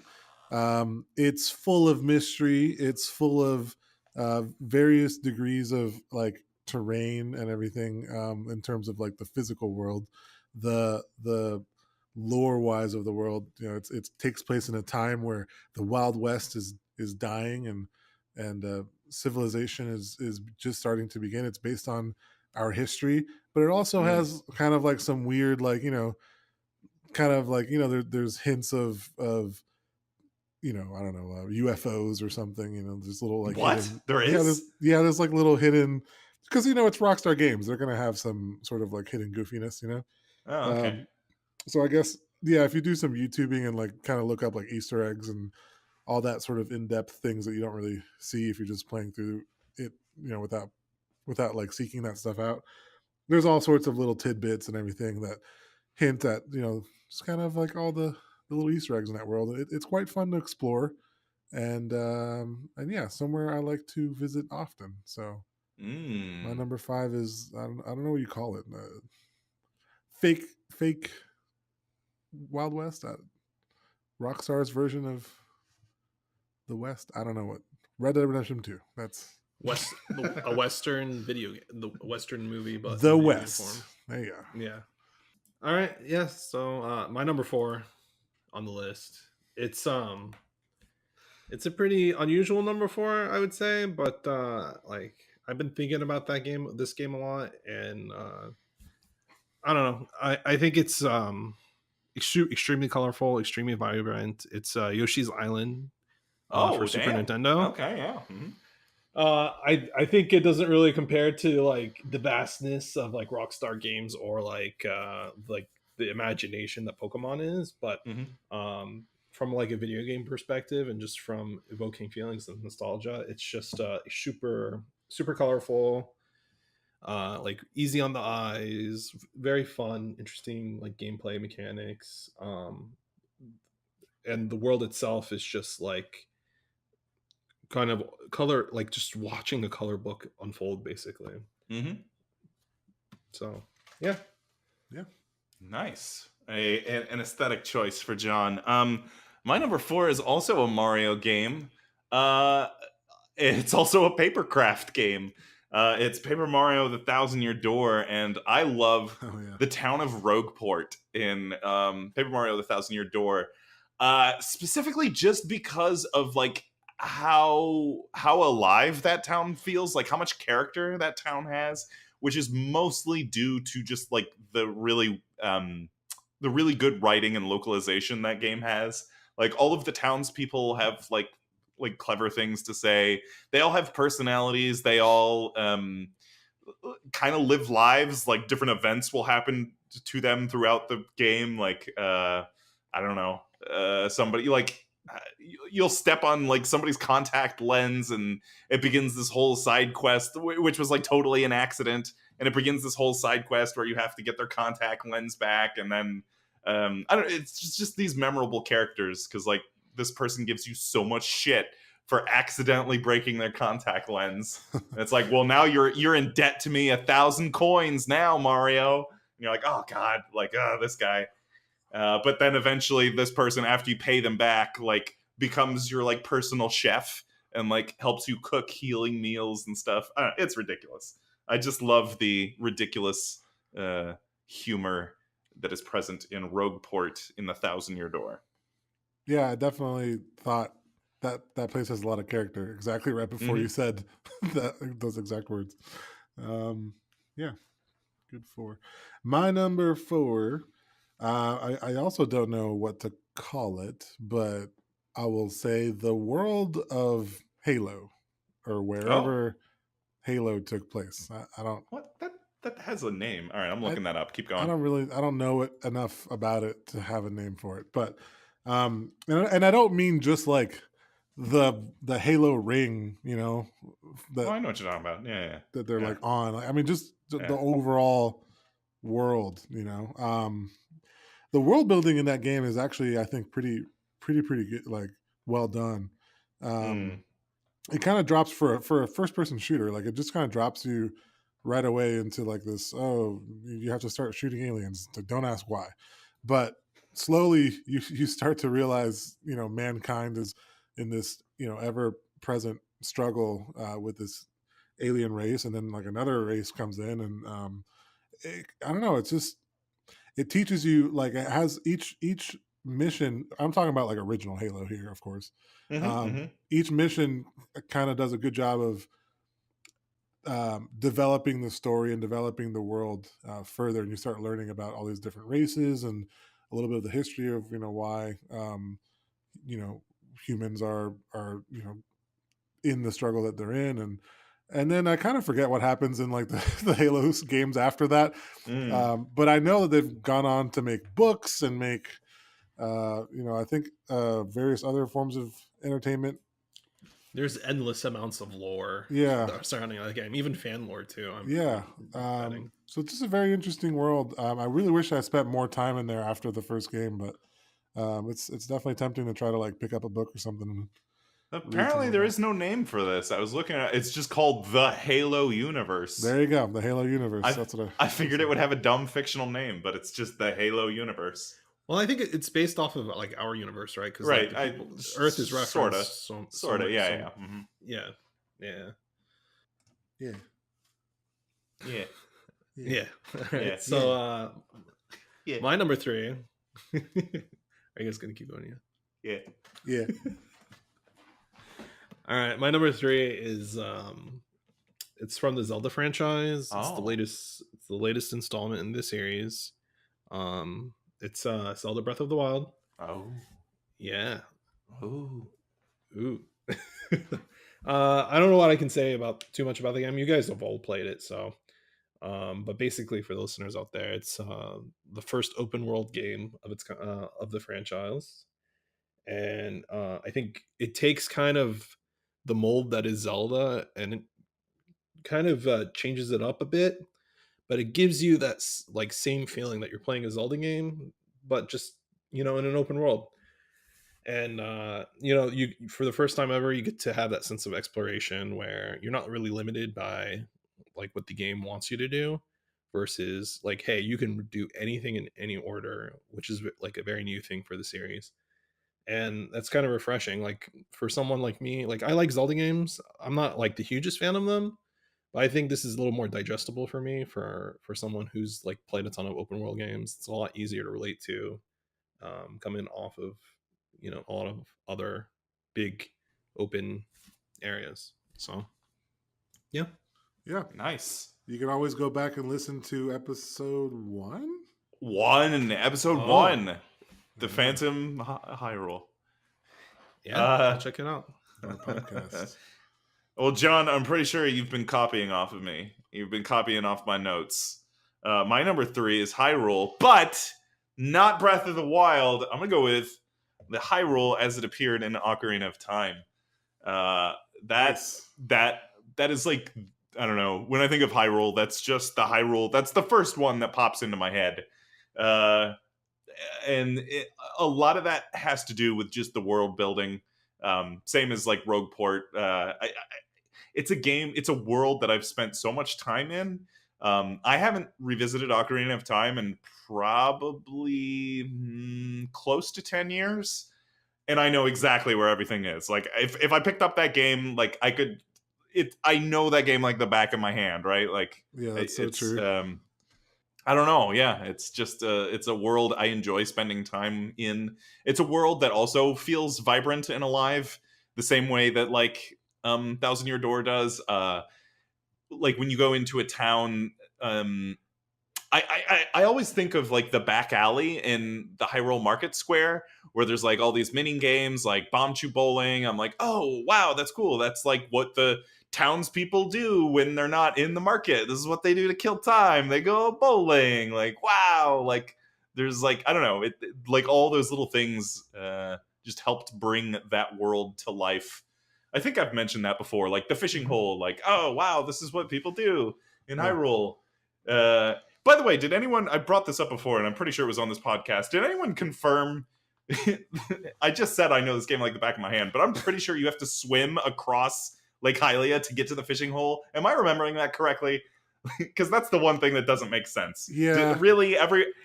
S3: It's full of mystery. It's full of various degrees of like terrain and everything in terms of like the physical world. The lore wise of the world, it takes place in a time where the Wild West is dying and civilization is just starting to begin. It's based on our history, but it also has kind of like some weird, like, there's hints of I don't know, UFOs or something, there's little like
S2: what
S3: hidden,
S2: there is
S3: there's like little hidden, because it's Rockstar Games, they're gonna have some sort of like hidden goofiness.
S2: Oh, okay.
S3: So I guess if you do some YouTubing and like kind of look up like Easter eggs and all that sort of in-depth things that you don't really see if you're just playing through it without like seeking that stuff out, there's all sorts of little tidbits and everything that hint at just kind of like all the little Easter eggs in that world. It's quite fun to explore, and yeah, somewhere I like to visit often. So my number 5 is I don't know what you call it, fake Wild West, Rockstar's version of the West. I don't know what. Red Dead Redemption 2. That's
S4: a Western video game, the Western movie, but
S3: the West. Form. There you go.
S4: Yeah. All right. Yeah. So my number 4 on the list. It's a pretty unusual number 4, I would say, but like I've been thinking about this game a lot, and I don't know. I think it's extremely colorful, extremely vibrant. It's Yoshi's Island for
S2: Oh,
S4: Super
S2: damn.
S4: Nintendo.
S2: Okay, yeah. Mhm.
S4: I think it doesn't really compare to like the vastness of like Rockstar games or like the imagination that Pokemon is, but
S2: Mhm.
S4: from like a video game perspective and just from evoking feelings of nostalgia, it's just super colorful, like easy on the eyes, very fun, interesting like gameplay mechanics, and the world itself is just like kind of color, like just watching a color book unfold basically.
S2: Mhm.
S4: So yeah.
S3: Yeah.
S2: Nice. An aesthetic choice for John. My number 4 is also a Mario game. Uh, it's also a papercraft game. It's Paper Mario: The Thousand Year Door, and I love
S3: Oh yeah.
S2: the town of Rogueport in Paper Mario: The Thousand Year Door, specifically just because of like how alive that town feels, like how much character that town has, which is mostly due to just like the really good writing and localization that game has. Like all of the townspeople have like clever things to say. They all have personalities. They all kind of live lives. Like different events will happen to them throughout the game. Like I don't know, somebody like you'll step on like somebody's contact lens and it begins this whole side quest which was like totally an accident, and it begins this whole side quest where you have to get their contact lens back, and then I don't, it's just these memorable characters because like this person gives you so much shit for accidentally breaking their contact lens. And it's like, well, now you're in debt to me 1,000 coins now, Mario. And you're like, oh god, like this guy. But then eventually, this person, after you pay them back, like becomes your like personal chef and like helps you cook healing meals and stuff. It's ridiculous. I just love the ridiculous humor that is present in Rogueport in the Thousand Year Door.
S3: Yeah, I definitely thought that place has a lot of character. Exactly right before you said those exact words. Yeah, good 4. My number 4. I also don't know what to call it, but I will say the world of Halo, or
S2: Oh,
S3: wherever Halo took place. I don't.
S2: what that has a name. All right, I'm
S3: I,
S2: looking that up. Keep
S3: I
S2: going.
S3: don't really. I don't know it enough about it to have a name for it. But and I don't mean just like the Halo ring,
S2: Oh,
S3: that
S2: I know what you're talking about. Yeah,
S3: that they're
S2: yeah,
S3: like on. I mean, just
S2: yeah,
S3: the
S2: yeah.
S3: overall world. The world building in that game is actually, I think, pretty good. Like, well done.
S2: Mm,
S3: It kind of drops for a first person shooter. Like, it just kind of drops you right away into like this. Oh, you have to start shooting aliens. Don't ask why, but slowly you start to realize, mankind is in this, ever present struggle with this alien race, and then like another race comes in, and I don't know. It's just, it teaches you, like, it has each mission. I'm talking about like original Halo here, of course.
S2: mm-hmm.
S3: Each mission kind of does a good job of developing the story and developing the world further, and you start learning about all these different races and a little bit of the history of why you know humans are in the struggle that they're in, and then I kind of forget what happens in like the Halo games after that.
S2: Mm.
S3: But I know that they've gone on to make books and make I think various other forms of entertainment.
S4: There's endless amounts of lore
S3: Yeah,
S4: surrounding the game, even fan lore too.
S3: yeah.
S4: I'm betting.
S3: So it's just a very interesting world. I really wish I spent more time in there after the first game, but it's definitely tempting to try to like pick up a book or something and read some
S2: Apparently,
S3: of
S2: there
S3: that.
S2: is no name for this. I was looking at it's just called the Halo universe.
S3: There you go, the Halo universe.
S2: I
S3: That's what
S2: I
S3: I
S2: figured it
S3: said.
S2: would have a dumb fictional name, but it's just the Halo universe.
S4: Well, I think it's based off of like our universe, right? Because like
S2: Right.
S4: the people, Earth is
S2: Sorta.
S4: referenced so
S2: Sorta.
S4: much.
S2: Yeah, yeah.
S4: Yeah, yeah,
S3: Yeah,
S2: Yeah.
S3: yeah,
S4: yeah. All
S2: Yeah.
S4: right. So,
S2: Yeah.
S4: my number 3. Are you guys gonna keep going? Yeah.
S2: Yeah.
S3: yeah.
S4: All right. My number 3 is It's from the Zelda franchise. It's the
S2: Oh.
S4: latest. It's the latest installment in this series. It's Zelda Breath of the Wild.
S2: Oh.
S4: Yeah.
S2: Oh.
S4: Ooh. I don't know what I can say about too much about the game. You guys have all played it, so. But basically, for the listeners out there, it's the first open world game of the franchise, and I think it takes kind of the mold that is Zelda, and it kind of changes it up a bit, but it gives you that like same feeling that you're playing a Zelda game, but just in an open world. And you for the first time ever, you get to have that sense of exploration where you're not really limited by like what the game wants you to do, versus like, hey, you can do anything in any order, which is like a very new thing for the series. And that's kind of refreshing, like for someone like me. Like, I like Zelda games. I'm not like the hugest fan of them, but I think this is a little more digestible for me, for someone who's like played a ton of open world games. It's a lot easier to relate to, coming off of a lot of other big open areas. So yeah.
S3: Yeah.
S2: Nice.
S3: You can always go back and listen to episode 1.
S2: Episode
S4: Oh.
S2: 1. The
S3: Yeah.
S2: Phantom Hyrule.
S4: Yeah, I'll check it out.
S3: Our podcast.
S2: Well, John, I'm pretty sure you've been copying off of me. You've been copying off my notes. My number 3 is Hyrule, but not Breath of the Wild. I'm going to go with the Hyrule as it appeared in Ocarina of Time.
S3: Nice.
S2: That is like, I don't know. When I think of Hyrule, that's just the Hyrule. That's the first one that pops into my head. And a lot of that has to do with just the world building. Same as like Rogueport. It's a game. It's a world that I've spent so much time in. I haven't revisited Ocarina of Time in probably close to 10 years. And I know exactly where everything is. Like if I picked up that game, like I know that game like the back of my hand, right? Like,
S3: Yeah, that's so true.
S2: I don't know. Yeah, it's just it's a world I enjoy spending time in. It's a world that also feels vibrant and alive, the same way that like Thousand Year Door does. Like when you go into a town, I always think of like the back alley in the Hyrule Market Square, where there's like all these mini games like Bomb Chew Bowling. I'm like, oh wow, that's cool. That's like what the townspeople do when they're not in the market. This is what they do to kill time. They go bowling. Like, wow. Like there's like, I don't know, like all those little things just helped bring that world to life. I think I've mentioned that before, like the fishing hole. Like, oh wow, this is what people do in Hyrule. By the way, did anyone, I brought this up before and I'm pretty sure it was on this podcast, did anyone confirm, I just said I know this game like the back of my hand, but I'm pretty sure you have to swim across Lake Hylia to get to the fishing hole. Am I remembering that correctly? Because that's the one thing that doesn't make sense.
S3: Yeah.
S2: Really,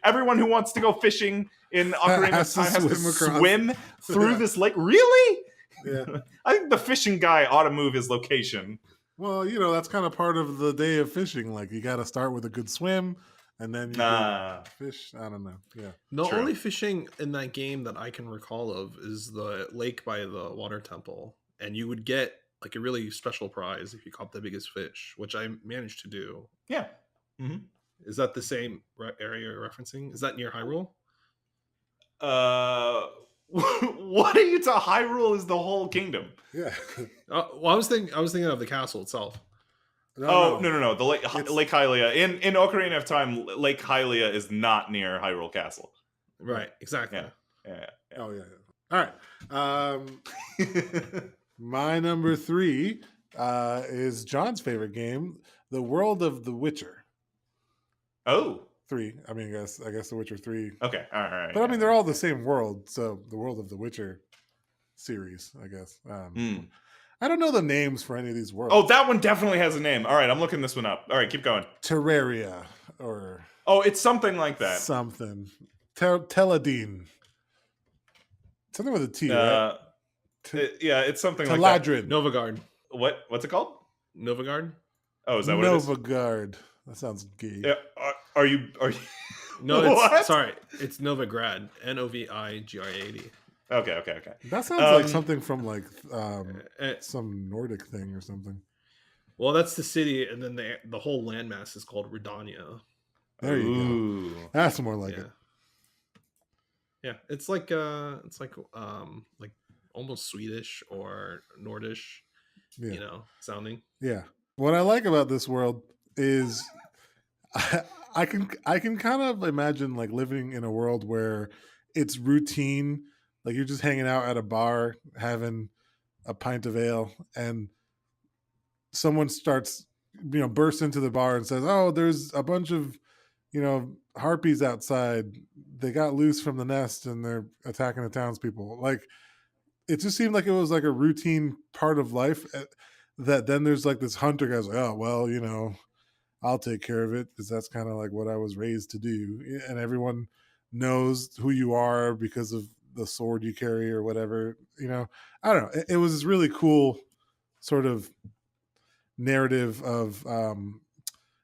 S2: everyone who wants to go fishing in Ocarina of Time has to swim through this lake? Really?
S3: Yeah.
S2: I think the fishing guy ought to move his location.
S3: Well, that's kind of part of the day of fishing. Like, you got to start with a good swim, and then you can fish. I don't know. Yeah.
S4: The
S2: True.
S4: only fishing in that game that I can recall of is the lake by the water temple, and you would get like a really special prize if you caught the biggest fish, which I managed to do.
S2: Yeah. Mm-hmm.
S4: Is that the same area you're referencing? Is that near Hyrule?
S2: What are you to Hyrule is the whole kingdom.
S3: Yeah.
S4: Well, I was thinking of the castle itself.
S2: No. The Lake Hylia. In Ocarina of Time, Lake Hylia is not near Hyrule Castle.
S4: Right, exactly.
S2: Yeah.
S3: Oh, yeah. All right. My number 3 is John's favorite game, The World of the Witcher.
S2: Oh.
S3: 3. I mean, I guess The Witcher 3.
S2: Okay. All right.
S3: But I mean, they're all the same world. So The World of the Witcher series, I guess. I don't know the names for any of these worlds.
S2: Oh, that one definitely has a name. All right, I'm looking this one up. All right, keep going.
S3: Terraria or...
S2: Oh, it's something like that.
S3: Something. Teladine. Something with a T, right?
S2: Yeah, it's something like that.
S3: Teladrin.
S4: Novagard.
S2: What's it called?
S4: Novagard?
S2: Oh, is that what it is?
S3: Novagard. That sounds gay.
S2: Yeah. Are you...
S4: No,
S2: What?
S4: Sorry. It's Novigrad. Novigrad.
S2: Okay.
S3: That sounds like something from like some Nordic thing or something.
S4: Well, that's the city, and then the whole landmass is called Redania.
S3: There you go.
S2: Ooh.
S3: That's more like
S4: yeah.
S3: it.
S4: Yeah, it's like almost Swedish or Nordish,
S3: Yeah.
S4: sounding.
S3: Yeah. What I like about this world is I can kind of imagine like living in a world where it's routine, like you're just hanging out at a bar having a pint of ale, and someone starts, bursts into the bar and says, "Oh, there's a bunch of, harpies outside. They got loose from the nest and they're attacking the townspeople." Like, it just seemed like it was like a routine part of life. That then there's like this hunter guy's like, "Oh, well, I'll take care of it because that's kind of like what I was raised to do," and everyone knows who you are because of the sword you carry or whatever. I don't know. It was this really cool sort of narrative of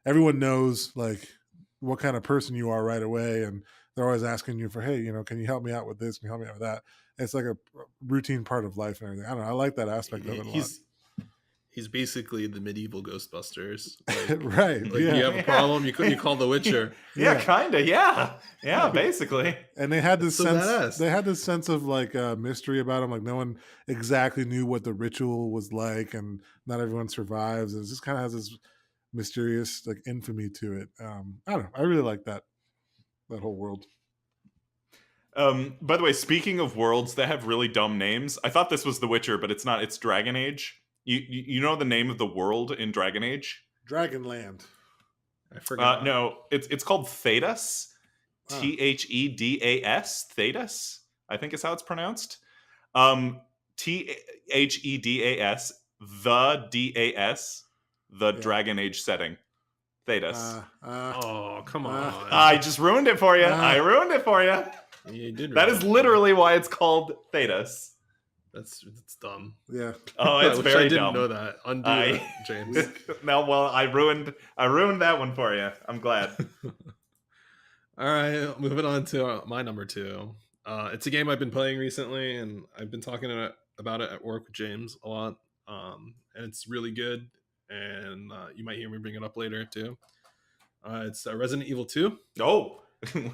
S3: everyone knows like what kind of person you are right away, and they're always asking you for, hey, can you help me out with this? Can you help me out with that? It's like a routine part of life and everything. I don't know. I like that aspect of it a lot.
S4: He's basically the medieval Ghostbusters.
S3: Right.
S4: Like you have a problem, you call the Witcher.
S2: Yeah, kind of. Yeah, basically.
S3: And they had this
S4: so
S3: sense.
S4: badass.
S3: They had this sense of like mystery about them. Like no one exactly knew what the ritual was like, and not everyone survives. And it just kind of has this mysterious like infamy to it. I don't know. I really like that whole world.
S2: By the way, speaking of worlds that have really dumb names, I thought this was The Witcher, but it's not. It's Dragon Age. You know the name of the world in Dragon Age?
S3: Dragonland.
S4: I forgot.
S2: No, it's called Thedas. Thedas. Thedas, I think is how it's pronounced. Thedas. The Das. The Dragon Age setting. Thedas.
S4: Oh, come on.
S2: I just ruined it for you. I ruined it for you.
S4: You did.
S2: That is literally why it's called Thedas.
S4: That's dumb.
S3: Yeah.
S2: Oh, it's very
S4: I didn't
S2: dumb.
S4: know that. Undo that, James.
S2: No, well, I ruined that one for you. I'm glad.
S4: All right, moving on to my number 2. It's a game I've been playing recently, and I've been talking about it at work with James a lot. And it's really good, and you might hear me bring it up later too. It's Resident Evil 2.
S2: Oh,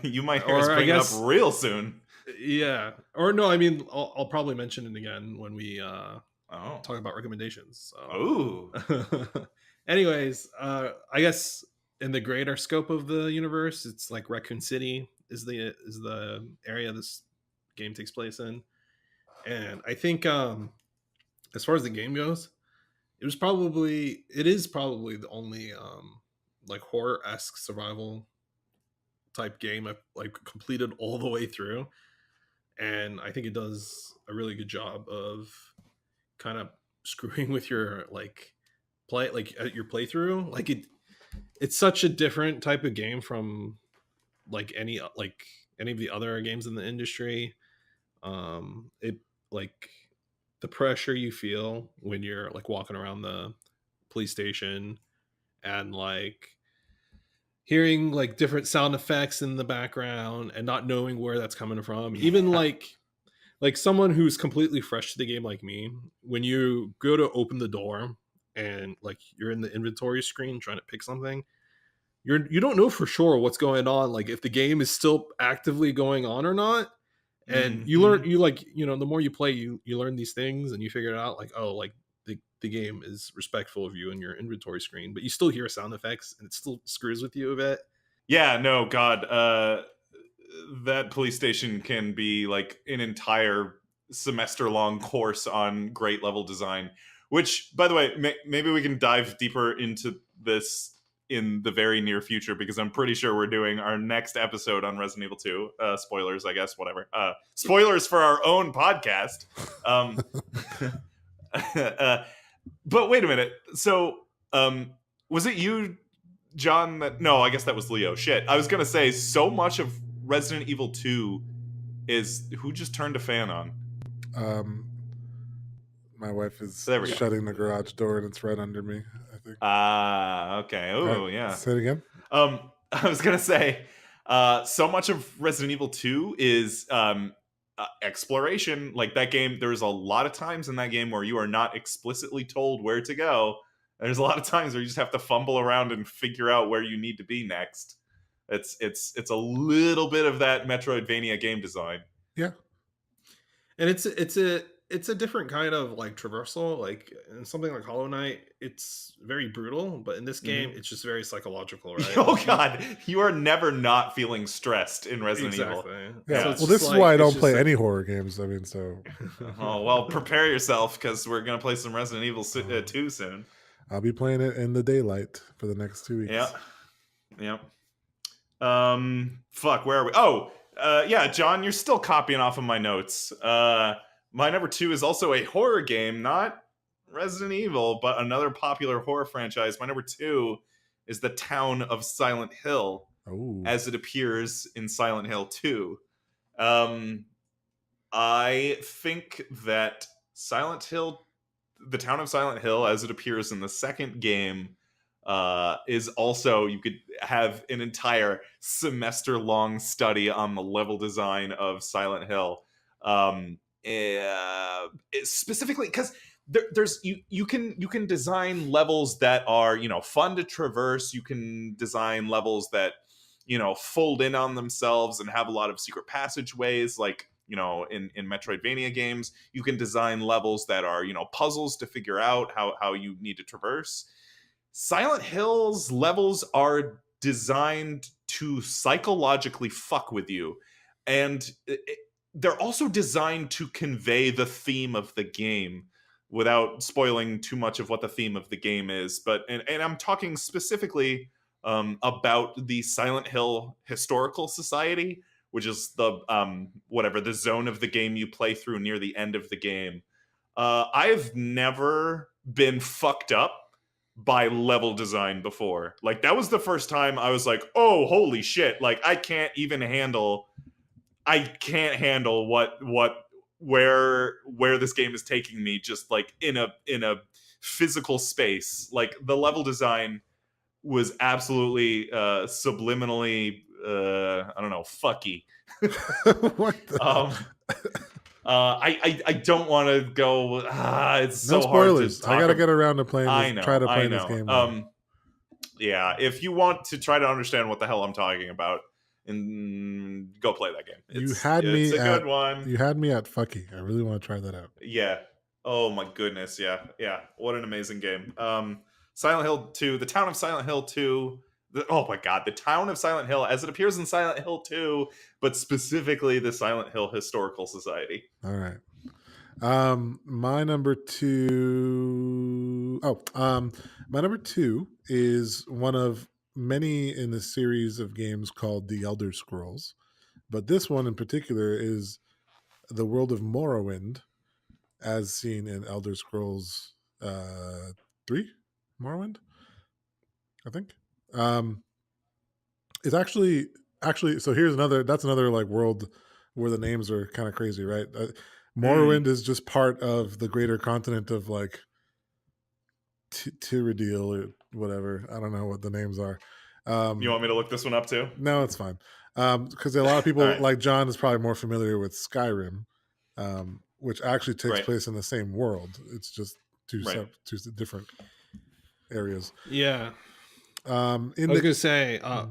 S2: you might hear us bring it up real soon.
S4: Yeah, or no, I mean, I'll probably mention it again when we talk about recommendations.
S2: So.
S4: Anyways, I guess in the greater scope of the universe, it's like Raccoon City is the area this game takes place in, and I think as far as the game goes, it is probably the only like horror-esque survival type game I've like completed all the way through. And I think it does a really good job of kind of screwing with your your playthrough. Like it's such a different type of game from like any of the other games in the industry. It like the pressure you feel when you're like walking around the police station and like hearing like different sound effects in the background and not knowing where that's coming from. Even like someone who's completely fresh to the game like me, when you go to open the door and like you're in the inventory screen trying to pick something, you don't know for sure what's going on, like if the game is still actively going on or not. And you learn, the more you play, you learn these things and you figure it out, like, oh, like the game is respectful of you in your inventory screen, but you still hear sound effects and it still screws with you a bit.
S2: Yeah, no, God, that police station can be like an entire semester-long course on great level design, which, by the way, maybe we can dive deeper into this in the very near future, because I'm pretty sure we're doing our next episode on Resident Evil 2. Spoilers, I guess, whatever. Spoilers for our own podcast. But wait a minute. So, was it you, John? No, I guess that was Leo. Shit. I was going to say, so much of Resident Evil 2 is... Who just turned a fan on?
S3: My wife is
S2: shutting
S3: the garage door and it's right under me, I think.
S2: Okay. Oh, right. Yeah.
S3: Say it again.
S2: I was going to say, so much of Resident Evil 2 is... exploration. Like that game, there's a lot of times in that game where you are not explicitly told where to go, There's a lot of times where you just have to fumble around and figure out where you need to be next. It's a little bit of that Metroidvania game design.
S3: Yeah.
S4: And it's a different kind of like traversal. Like in something like Hollow Knight, it's very brutal, but in this game, it's just very psychological, right?
S2: Oh
S4: Like,
S2: god, you are never not feeling stressed in Resident Evil.
S4: exactly.
S3: Yeah.
S4: So it's
S3: Well,
S4: just
S3: this is
S4: like-
S3: why I
S4: it's
S3: don't
S4: just
S3: play
S4: like-
S3: any horror games. I mean, so
S2: Oh well, prepare yourself because we're gonna play some Resident Evil 2 soon.
S3: I'll be playing it in the daylight for the next 2 weeks.
S2: Yeah, yeah. Fuck, where are we? Oh, yeah, John, you're still copying off of my notes. My number 2 is also a horror game, not Resident Evil, but another popular horror franchise. My number 2 is The Town of Silent Hill,
S3: Oh,
S2: as it appears in Silent Hill 2. I think that The Town of Silent Hill, as it appears in the second game, is also, you could have an entire semester-long study on the level design of Silent Hill. Specifically, because there's you can design levels that are fun to traverse. You can design levels that fold in on themselves and have a lot of secret passageways, like in Metroidvania games. You can design levels that are puzzles to figure out how you need to traverse. Silent Hill's levels are designed to psychologically fuck with you, and they're also designed to convey the theme of the game without spoiling too much of what the theme of the game is. But and I'm talking specifically about the Silent Hill Historical Society, which is the the zone of the game you play through near the end of the game. I've never been fucked up by level design before. Like, that was the first time I was like, oh, holy shit, like I can't handle where this game is taking me, just like in a physical space. Like, the level design was absolutely subliminally I don't know, fucky.
S3: what the?
S2: I don't want to go. It's
S3: No
S2: so hard to
S3: spoilers.
S2: talk
S3: I gotta get around to playing.
S2: I
S3: This,
S2: know.
S3: try to play
S2: I know.
S3: this game. now.
S2: Yeah. If you want to try to understand what the hell I'm talking about, and go play that game.
S3: You
S2: It's
S3: had me
S2: a
S3: at-
S2: good one.
S3: You had me at fucky. I really want to try that out.
S2: Yeah. Oh my goodness. Yeah. Yeah. What an amazing game. Silent Hill 2, The Town of Silent Hill 2. Oh my god, The Town of Silent Hill, as it appears in Silent Hill 2, but specifically the Silent Hill Historical Society.
S3: All right. My number 2. My number 2 is one of many in the series of games called The Elder Scrolls, but this one in particular is the world of Morrowind, as seen in Elder Scrolls 3, Morrowind, I think. It's actually so here's that's another like world where the names are kind of crazy, right? Morrowind is just part of the greater continent of like Tyrrell or whatever. I don't know what the names are.
S2: You want me to look this one up too?
S3: No, it's fine. Because a lot of people,
S2: right.
S3: like John, is probably more familiar with Skyrim, which actually takes
S2: Right.
S3: place in the same world. It's just two
S2: Right.
S3: two different areas.
S4: Yeah.
S3: In
S4: I was
S3: the
S4: gonna say, I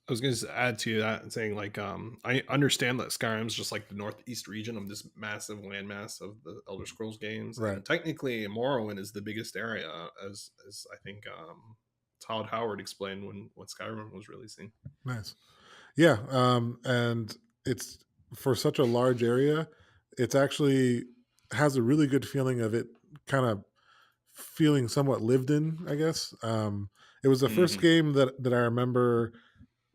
S4: was gonna add to that and saying like, I understand that Skyrim's just like the northeast region of this massive landmass of the Elder Scrolls games.
S3: Right.
S4: And technically, Morrowind is the biggest area, as I think Todd Howard explained when Skyrim was releasing.
S3: Nice. Yeah. And it's for such a large area, it's actually has a really good feeling of it kind of feeling somewhat lived in, I guess. It was the first game that I remember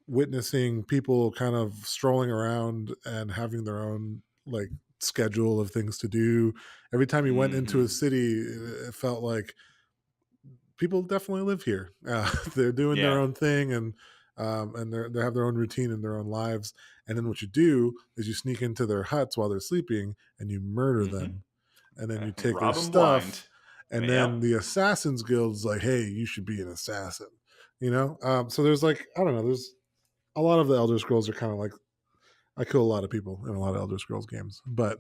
S3: witnessing people kind of strolling around and having their own like schedule of things to do. Every time you went into a city, it felt like people definitely live here. They're doing their own thing, and they have their own routine and their own lives. And then what you do is you sneak into their huts while they're sleeping and you murder them, and then you take their
S2: Rob 'em
S3: stuff.
S2: blind.
S3: And then the Assassin's Guild's like, hey, you should be an assassin. So there's like, I don't know, there's a lot of the Elder Scrolls are kind of like, I kill a lot of people in a lot of Elder Scrolls games. But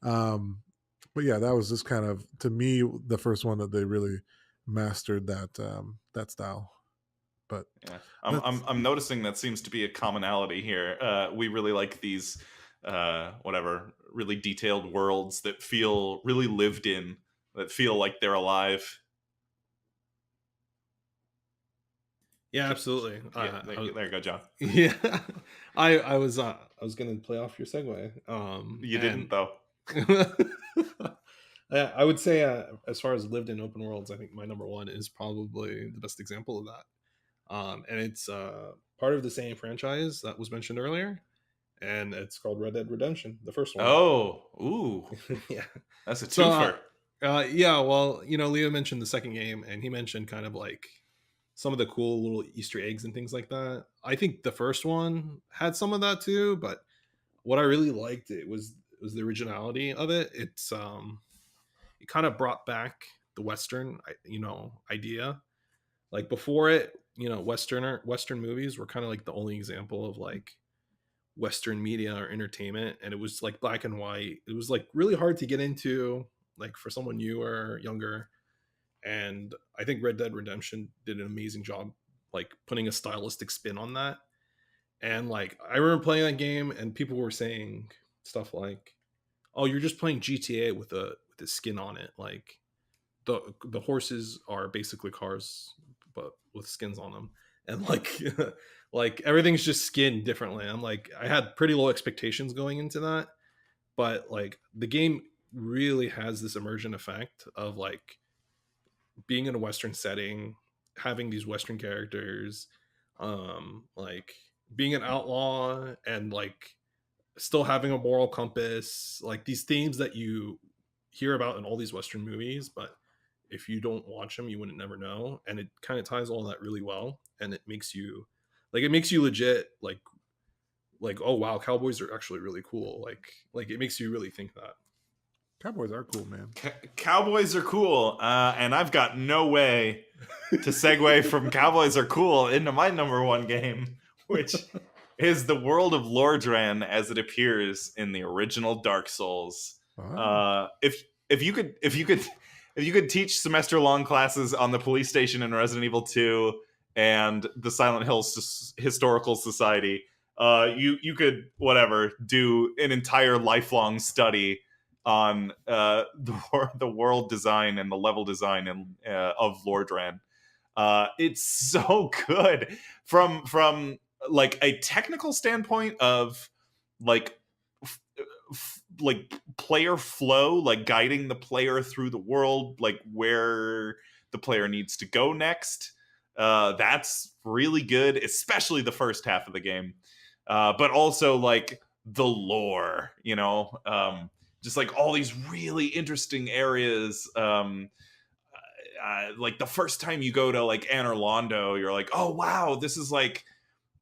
S3: yeah, that was just kind of, to me, the first one that they really mastered that style. But
S2: Yeah.
S3: that's
S2: I'm noticing that seems to be a commonality here. We really like these whatever really detailed worlds that feel really lived in, that feel like they're alive.
S4: Yeah, absolutely.
S2: Yeah, there you go, John.
S4: Yeah, I was gonna play off your segue.
S2: You didn't
S4: And
S2: though.
S4: I would say, as far as lived in open worlds, I think my number one is probably the best example of that. And it's part of the same franchise that was mentioned earlier, and it's called Red Dead Redemption, the first one.
S2: Oh, ooh,
S4: Yeah.
S2: that's a
S4: So,
S2: twofer.
S4: yeah, well, Leo mentioned the second game, and he mentioned kind of like some of the cool little Easter eggs and things like that. I think the first one had some of that too, but what I really liked it was the originality of it. It kind of brought back the Western, idea. Like before it, Western movies were kind of like the only example of like Western media or entertainment, and it was like black and white. It was like really hard to get into, like for someone new or younger. And I think Red Dead Redemption did an amazing job, like putting a stylistic spin on that. And like I remember playing that game, and people were saying stuff like, "Oh, you're just playing GTA with a skin on it. Like the horses are basically cars, but with skins on them." And like like everything's just skinned differently. I'm like, I had pretty low expectations going into that, but like the game really has this immersion effect of like being in a Western setting, having these Western characters, like being an outlaw, and like still having a moral compass, like these themes that you hear about in all these Western movies, but if you don't watch them, you wouldn't never know. And it kind of ties all that really well, and it makes you legit like, oh wow, cowboys are actually really cool. Like it makes you really think that.
S3: Cowboys are cool, man.
S2: Cowboys are cool, and I've got no way to segue from Cowboys are cool into my number one game, which is the world of Lordran as it appears in the original Dark Souls.
S3: Wow.
S2: If you could teach semester long classes on the police station in Resident Evil 2 and the Silent Hill Historical Society, you could whatever do an entire lifelong study on the world design and the level design of Lordran. It's so good from like a technical standpoint of like like player flow, like guiding the player through the world, like where the player needs to go next. That's really good, especially the first half of the game. But also like the lore, just like all these really interesting areas. Like the first time you go to like Anor Londo, you're like, oh wow, this is like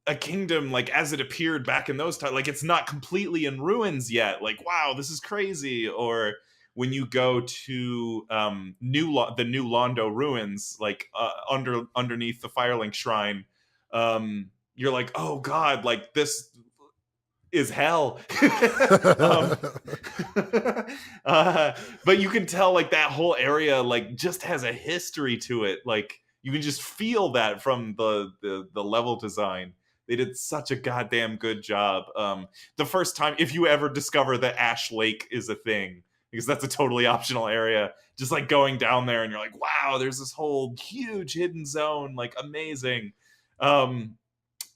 S2: a kingdom like as it appeared back in those times. Like it's not completely in ruins yet. Like wow, this is crazy. Or when you go to the new Londo ruins, like underneath the Firelink Shrine, you're like, oh god, like this is hell. um, but you can tell like that whole area like just has a history to it. Like you can just feel that from the level design. They did such a goddamn good job. The first time, if you ever discover that Ash Lake is a thing, because that's a totally optional area, just like going down there and you're like, wow, there's this whole huge hidden zone, like amazing. And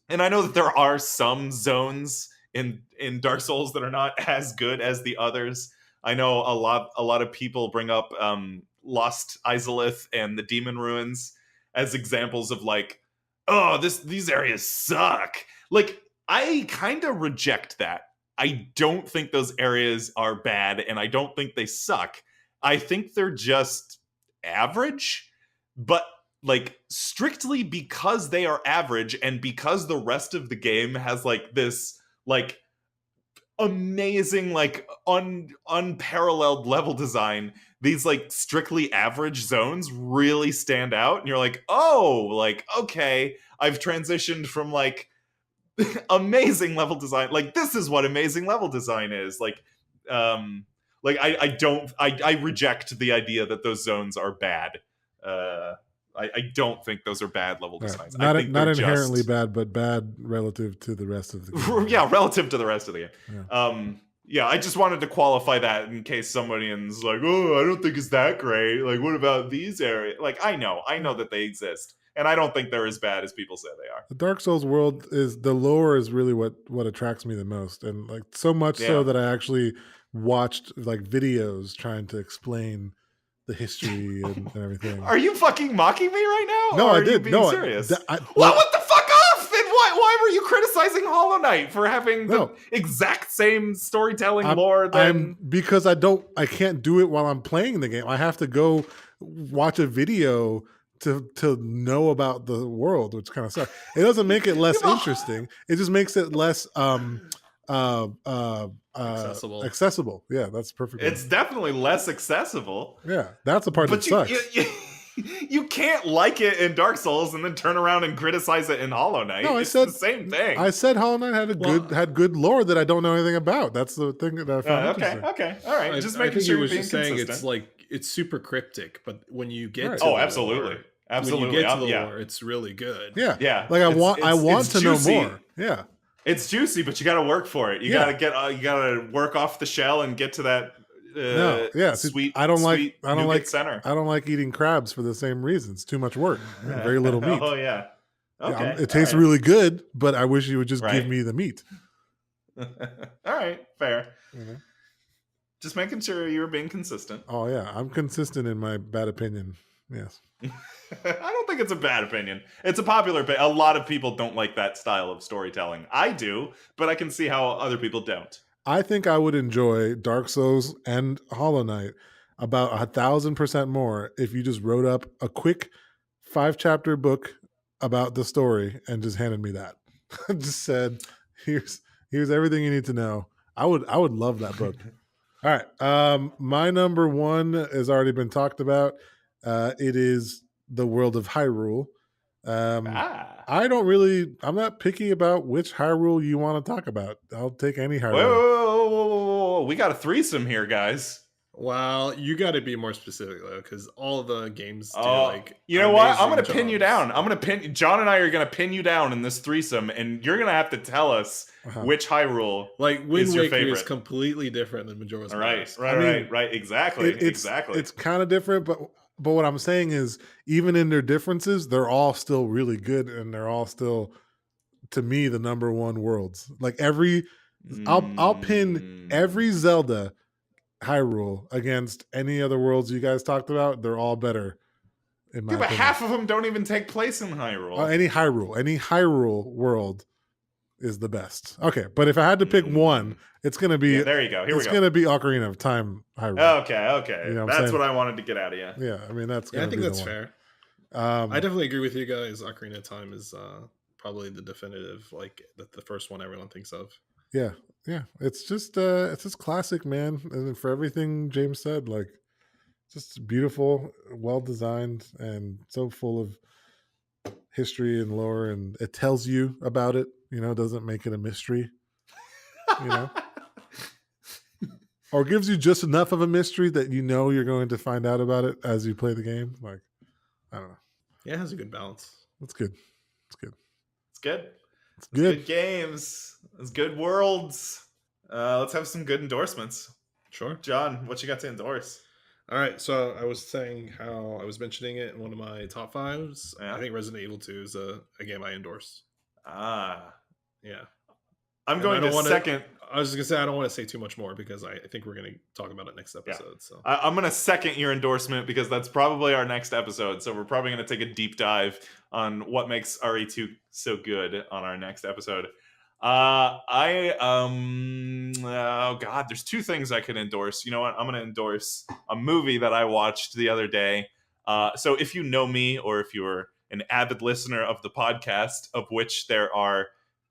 S2: I know that there are some zones in Dark Souls that are not as good as the others. I know a lot of people bring up Lost Izalith and the Demon Ruins as examples of like, oh, these areas suck. Like I kind of reject that. I don't think those areas are bad, and I don't think they suck. I think they're just average, but like strictly because they are average and because the rest of the game has like this like amazing like unparalleled level design, these like strictly average zones really stand out and you're like, oh, like okay, I've transitioned from like amazing level design, like this is what amazing level design is like. I reject the idea that those zones are bad. I don't think those are bad level
S3: Right.
S2: designs. I think
S3: Not
S2: they're
S3: inherently
S2: just,
S3: bad, but bad relative to the rest of the game.
S2: yeah, relative to the rest of the game.
S3: Yeah.
S2: Yeah, I just wanted to qualify that in case somebody's like, oh, I don't think it's that great. Like, what about these areas? Like, I know that they exist, and I don't think they're as bad as people say they are.
S3: The Dark Souls world is the lore is really what attracts me the most, and like so much so
S2: Yeah.
S3: that I actually watched like videos trying to explain the history and everything.
S2: Are you fucking mocking me right now?
S3: No,
S2: or
S3: I
S2: are
S3: did.
S2: You being
S3: No,
S2: serious?
S3: well,
S2: What the fuck off? Then why were you criticizing Hollow Knight for having the
S3: No.
S2: exact same storytelling lore?
S3: Because I can't do it while I'm playing the game. I have to go watch a video to know about the world, which kind of sucks. It doesn't make it less interesting. It just makes it less accessible. Yeah, that's perfect.
S2: It's definitely less accessible.
S3: Yeah, that's the part that sucks.
S2: You can't like it in Dark Souls and then turn around and criticize it in Hollow Knight.
S3: No,
S2: it's the same thing.
S3: I said Hollow Knight had good lore that I don't know anything about. That's the thing that I found interesting.
S2: Okay, all right. Just making
S4: think
S2: sure
S4: he
S2: you're
S4: was
S2: being
S4: just saying
S2: consistent.
S4: it's like it's super cryptic, but when you get
S3: Right.
S4: to
S2: Oh,
S4: the
S2: absolutely.
S4: lore,
S2: Absolutely.
S4: when you get to the
S2: Yeah.
S4: lore, it's really good.
S3: Yeah,
S2: Yeah.
S3: Like I want
S2: it's
S3: to know
S2: juicy.
S3: more. Yeah,
S2: It's juicy, but you got to work for it. You
S3: Yeah.
S2: gotta work off the shell and get to that sweet.
S3: I don't
S2: sweet nougat
S3: like
S2: center.
S3: I don't like eating crabs for the same reasons. Too much work, very little meat.
S2: Oh yeah. Okay.
S3: Yeah, it tastes really good, but I wish you would just
S2: Right.
S3: give me the meat.
S2: All right, fair.
S3: You know?
S2: Just making sure you were being consistent.
S3: Oh yeah, I'm consistent in my bad opinion. Yes.
S2: I don't think it's a bad opinion. It's a popular opinion. A lot of people don't like that style of storytelling. I do, but I can see how other people don't.
S3: I think I would enjoy Dark Souls and Hollow Knight about 1,000% more if you just wrote up a quick 5-chapter book about the story and just handed me that. Just said, here's everything you need to know. I would love that book. All right. My number one has already been talked about. It is the world of Hyrule. I'm not picky about which Hyrule you want to talk about. I'll take any Hyrule.
S2: Whoa. We got a threesome here, guys.
S4: Well, you got to be more specific though, because all the games do
S2: you know what? I'm
S4: amazing
S2: gonna pin you
S4: jobs.
S2: down. John and I are gonna pin you down in this threesome, and you're gonna have to tell us which Hyrule
S4: Like Wind
S2: is your
S4: Waker
S2: favorite.
S4: is completely different than Majora's Mask.
S2: Right. Exactly.
S3: It's kind of different, but what I'm saying is, even in their differences, they're all still really good, and they're all still, to me, the number one worlds. Like I'll pin every Zelda Hyrule against any other worlds you guys talked about. They're all better. In my
S2: but
S3: opinion.
S2: half of them don't even take place in Hyrule.
S3: Any Hyrule world is the best. Okay, but if I had to pick one, it's gonna be.
S2: Yeah, there you go.
S3: It's gonna be Ocarina of Time Hyrule.
S2: Okay.
S3: You know
S2: That's what I wanted to to get out of you.
S3: Yeah, I mean that's.
S4: Yeah, I think
S3: be
S4: that's
S3: the one.
S4: fair. I definitely agree with you guys. Ocarina of Time is probably the definitive, like the first one everyone thinks of.
S3: Yeah. It's just classic, man. And for everything James said, like, just beautiful, well designed, and so full of history and lore, and it tells you about it. You know, doesn't make it a mystery. You know, or gives you just enough of a mystery that you know you're going to find out about it as you play the game. Like, I don't know.
S4: Yeah, it has a good balance.
S3: It's good.
S2: It's good.
S3: It's good.
S2: Good games. It's good worlds. Let's have some good endorsements.
S4: Sure.
S2: John, what you got to endorse?
S4: All right, so I was saying how I was mentioning it in one of my top fives.
S2: Yeah.
S4: I think Resident Evil 2 is a game I endorse. Yeah.
S2: I'm going to second.
S4: I was just going to say, I don't want to say too much more because I think we're going to talk about it next episode.
S2: Yeah.
S4: So
S2: I'm going to second your endorsement because that's probably our next episode. So we're probably going to take a deep dive on what makes RE2 so good on our next episode. Oh God, there's two things I could endorse. You know what? I'm going to endorse a movie that I watched the other day. So if you know me, or if you're an avid listener of the podcast, of which there are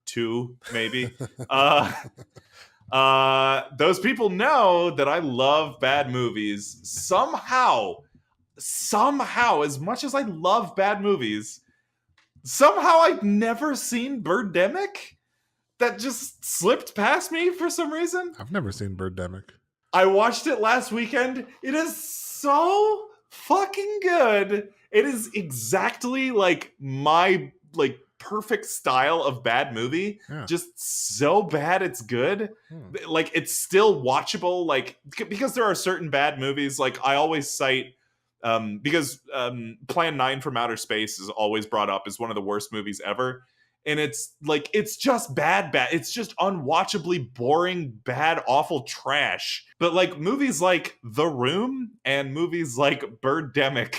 S2: two, maybe, those people know that I love bad movies. Somehow, as much as I love bad movies, somehow I've never seen Birdemic. That just slipped past me for some reason.
S3: I've never seen Birdemic.
S2: I watched it last weekend. It is so fucking good. It is exactly like my like perfect style of bad movie.
S3: Yeah.
S2: Just so bad it's good. Like it's still watchable. Like because there are certain bad movies. Like I always cite because Plan 9 from Outer Space is always brought up as one of the worst movies ever. And it's like it's just bad. It's just unwatchably boring, bad, awful trash. But like movies like The Room and movies like Birdemic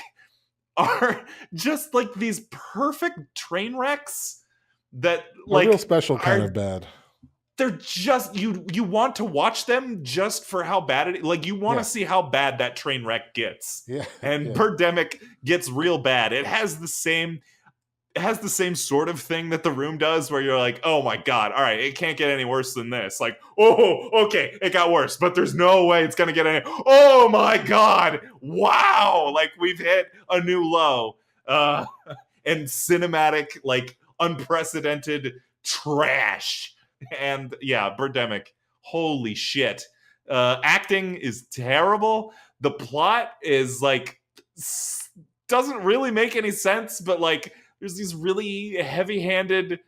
S2: are just like these perfect train wrecks that
S3: A real
S2: like
S3: special kind
S2: are
S3: of bad.
S2: they're just you want to watch them just for how bad it is. Like you want to
S3: Yeah.
S2: see how bad that train wreck gets.
S3: Yeah.
S2: And
S3: Yeah.
S2: Birdemic gets real bad. It has the same sort of thing that The Room does where you're like, oh my god, all right, it can't get any worse than this. Like, oh, okay, it got worse, but there's no way it's gonna get any. Oh my god, wow, like we've hit a new low. And cinematic, like unprecedented trash. And yeah, Birdemic, holy shit. Acting is terrible. The plot is like doesn't really make any sense, but like there's these really heavy-handed.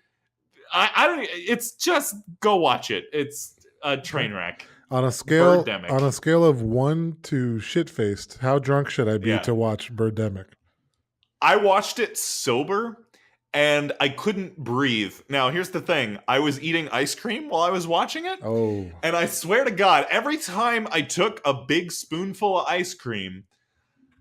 S2: I don't. It's just go watch it. It's a train wreck.
S3: On a scale
S2: Birdemic.
S3: of 1 to shit faced, how drunk should I be
S2: Yeah.
S3: to watch Birdemic?
S2: I watched it sober and I couldn't breathe. Now, here's the thing. I was eating ice cream while I was watching it.
S3: Oh,
S2: And I swear to God, every time I took a big spoonful of ice cream,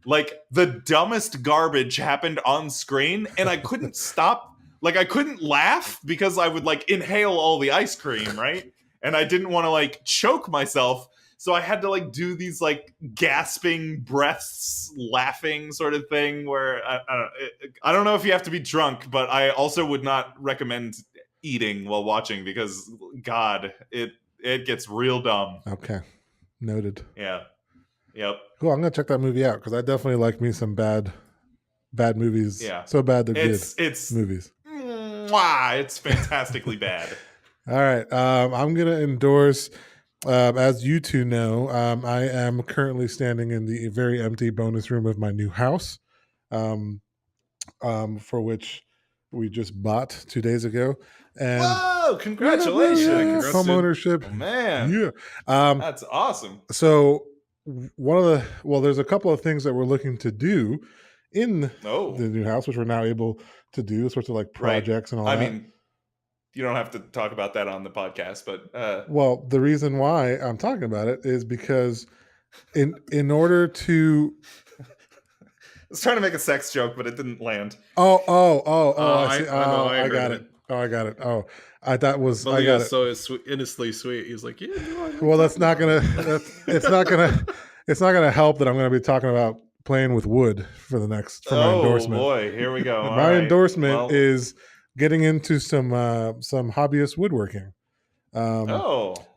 S2: like the dumbest garbage happened on screen and I couldn't stop. Like I couldn't laugh because I would like inhale all the ice cream, right? And I didn't want to like choke myself. So I had to like do these like gasping breaths, laughing sort of thing where I don't know if you have to be drunk, but I also would not recommend eating while watching because God, it gets real dumb.
S3: okay. Noted.
S2: Yeah. Yep.
S3: Cool. I'm gonna check that movie out because I definitely like me some bad movies.
S2: Yeah.
S3: So bad they're
S2: It's
S3: good movies.
S2: Mwah, it's fantastically bad.
S3: All right. I'm gonna endorse. As you two know, I am currently standing in the very empty bonus room of my new house, for which we just bought 2 days ago. And
S2: Whoa! Congratulations!
S3: home ownership,
S2: Oh, man,
S3: yeah.
S2: that's awesome.
S3: So there's a couple of things that we're looking to do in the new house, which we're now able to do, sorts of like projects and all that.
S2: I mean, you don't have to talk about that on the podcast, but
S3: well, the reason why I'm talking about it is because in order to
S2: I was trying to make a sex joke, but it didn't land.
S3: I see.
S4: I
S3: got
S4: heard
S3: it. Oh, I got it. Oh, I thought was
S4: But
S3: I got it.
S4: so it's innocently sweet. He's like, yeah.
S3: Well, it's not gonna help that I'm gonna be talking about playing with wood for my endorsement.
S2: Oh boy, here we go.
S3: My endorsement is getting into some hobbyist woodworking.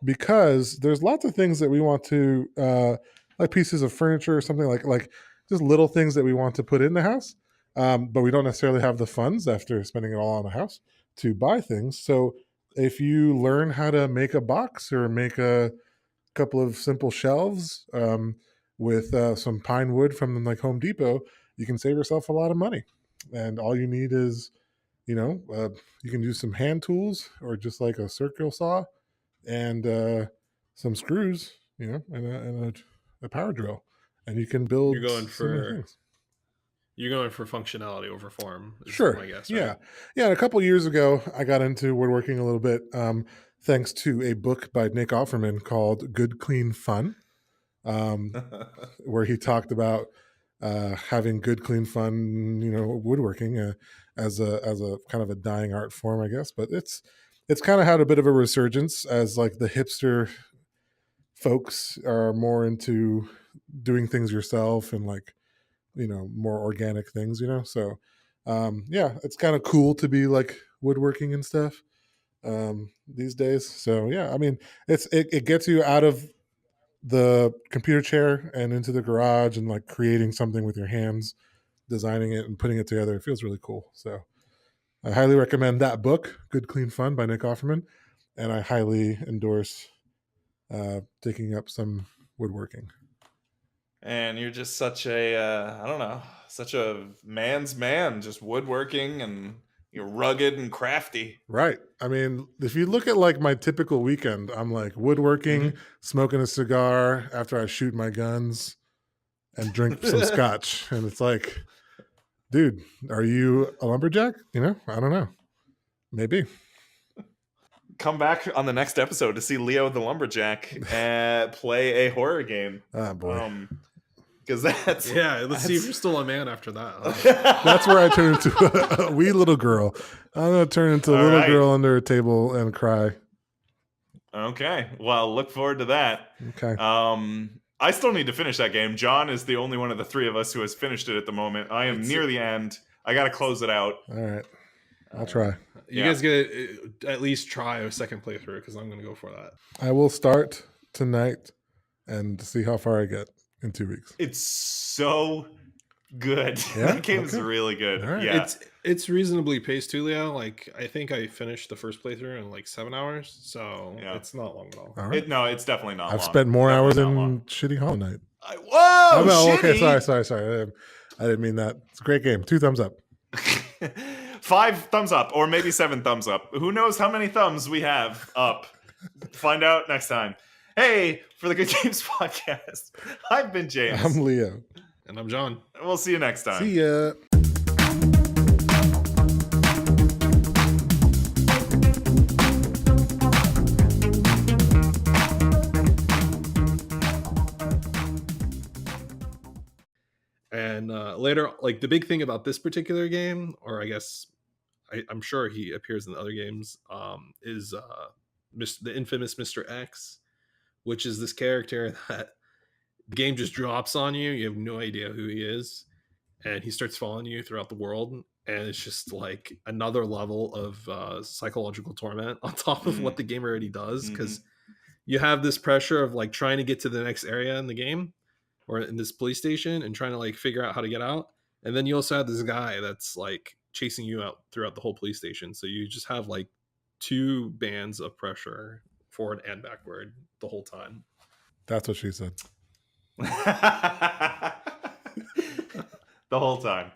S3: Because there's lots of things that we want to like pieces of furniture or something like just little things that we want to put in the house, but we don't necessarily have the funds after spending it all on the house to buy things. So if you learn how to make a box or make a couple of simple shelves with some pine wood from like Home Depot, you can save yourself a lot of money. And all you need is, you can use some hand tools or just like a circular saw and some screws, and a power drill, and you can build.
S4: You're going for functionality over form.
S3: Sure.
S4: I guess,
S3: Yeah.
S4: right?
S3: Yeah. And a couple years ago, I got into woodworking a little bit, thanks to a book by Nick Offerman called Good, Clean Fun, where he talked about having good, clean fun, woodworking as a kind of a dying art form, I guess. But it's kind of had a bit of a resurgence as like the hipster folks are more into doing things yourself and like, more organic things, so it's kind of cool to be like woodworking and stuff these days. So yeah, I mean, it gets you out of the computer chair and into the garage and like creating something with your hands, designing it and putting it together. It feels really cool. So I highly recommend that book, Good Clean Fun by Nick Offerman, and I highly endorse taking up some woodworking.
S2: And you're just such a I don't know, such a man's man, just woodworking and rugged and crafty.
S3: Right. I mean, if you look at like my typical weekend, I'm like woodworking, smoking a cigar after I shoot my guns and drink some scotch. And it's like, dude, are you a lumberjack? You know, I don't know. Maybe.
S2: Come back on the next episode to see Leo the lumberjack play a horror game.
S3: Ah, boy.
S2: Because that's
S4: let's see if you're still a man after that. Huh?
S3: That's where I turn into a wee little girl. I'm going to turn into a
S2: All
S3: little
S2: right.
S3: girl under a table and cry.
S2: Okay. Well, look forward to that.
S3: Okay.
S2: I still need to finish that game. John is the only one of the three of us who has finished it at the moment. I am near the end. I got to close it out.
S3: All right. I'll try.
S4: You guys get at least try a second playthrough because I'm going to go for that.
S3: I will start tonight and see how far I get in 2 weeks.
S2: It's so good.
S3: Yeah?
S2: That game is
S3: Okay.
S2: really good.
S3: All right.
S2: Yeah.
S4: It's reasonably paced too, Leo. Like I think I finished the first playthrough in like 7 hours, so it's not long at all.
S3: All right.
S2: No, it's definitely not
S3: I've
S2: long.
S3: spent more
S2: Definitely
S3: hours
S2: not
S3: in
S2: long.
S3: shitty Hollow Knight.
S2: Whoa!
S3: Oh,
S2: shitty!
S3: okay. Sorry. I didn't mean that. It's a great game. 2 thumbs up.
S2: 5 thumbs up, or maybe 7 thumbs up. Who knows how many thumbs we have up? Find out next time. Hey, for the Good Games Podcast, I've been James.
S3: I'm Leo.
S4: And I'm John.
S2: We'll see you next time.
S3: See ya.
S4: And later, like the big thing about this particular game, or I guess I'm sure he appears in the other games, is the infamous Mr. X, which is this character that the game just drops on you. You have no idea who he is, and he starts following you throughout the world. And it's just like another level of psychological torment on top of what the game already does, because you have this pressure of like trying to get to the next area in the game or in this police station and trying to like figure out how to get out. And then you also have this guy that's like chasing you out throughout the whole police station. So you just have like 2 bands of pressure forward and backward the whole time.
S3: That's what she said.
S2: The whole time.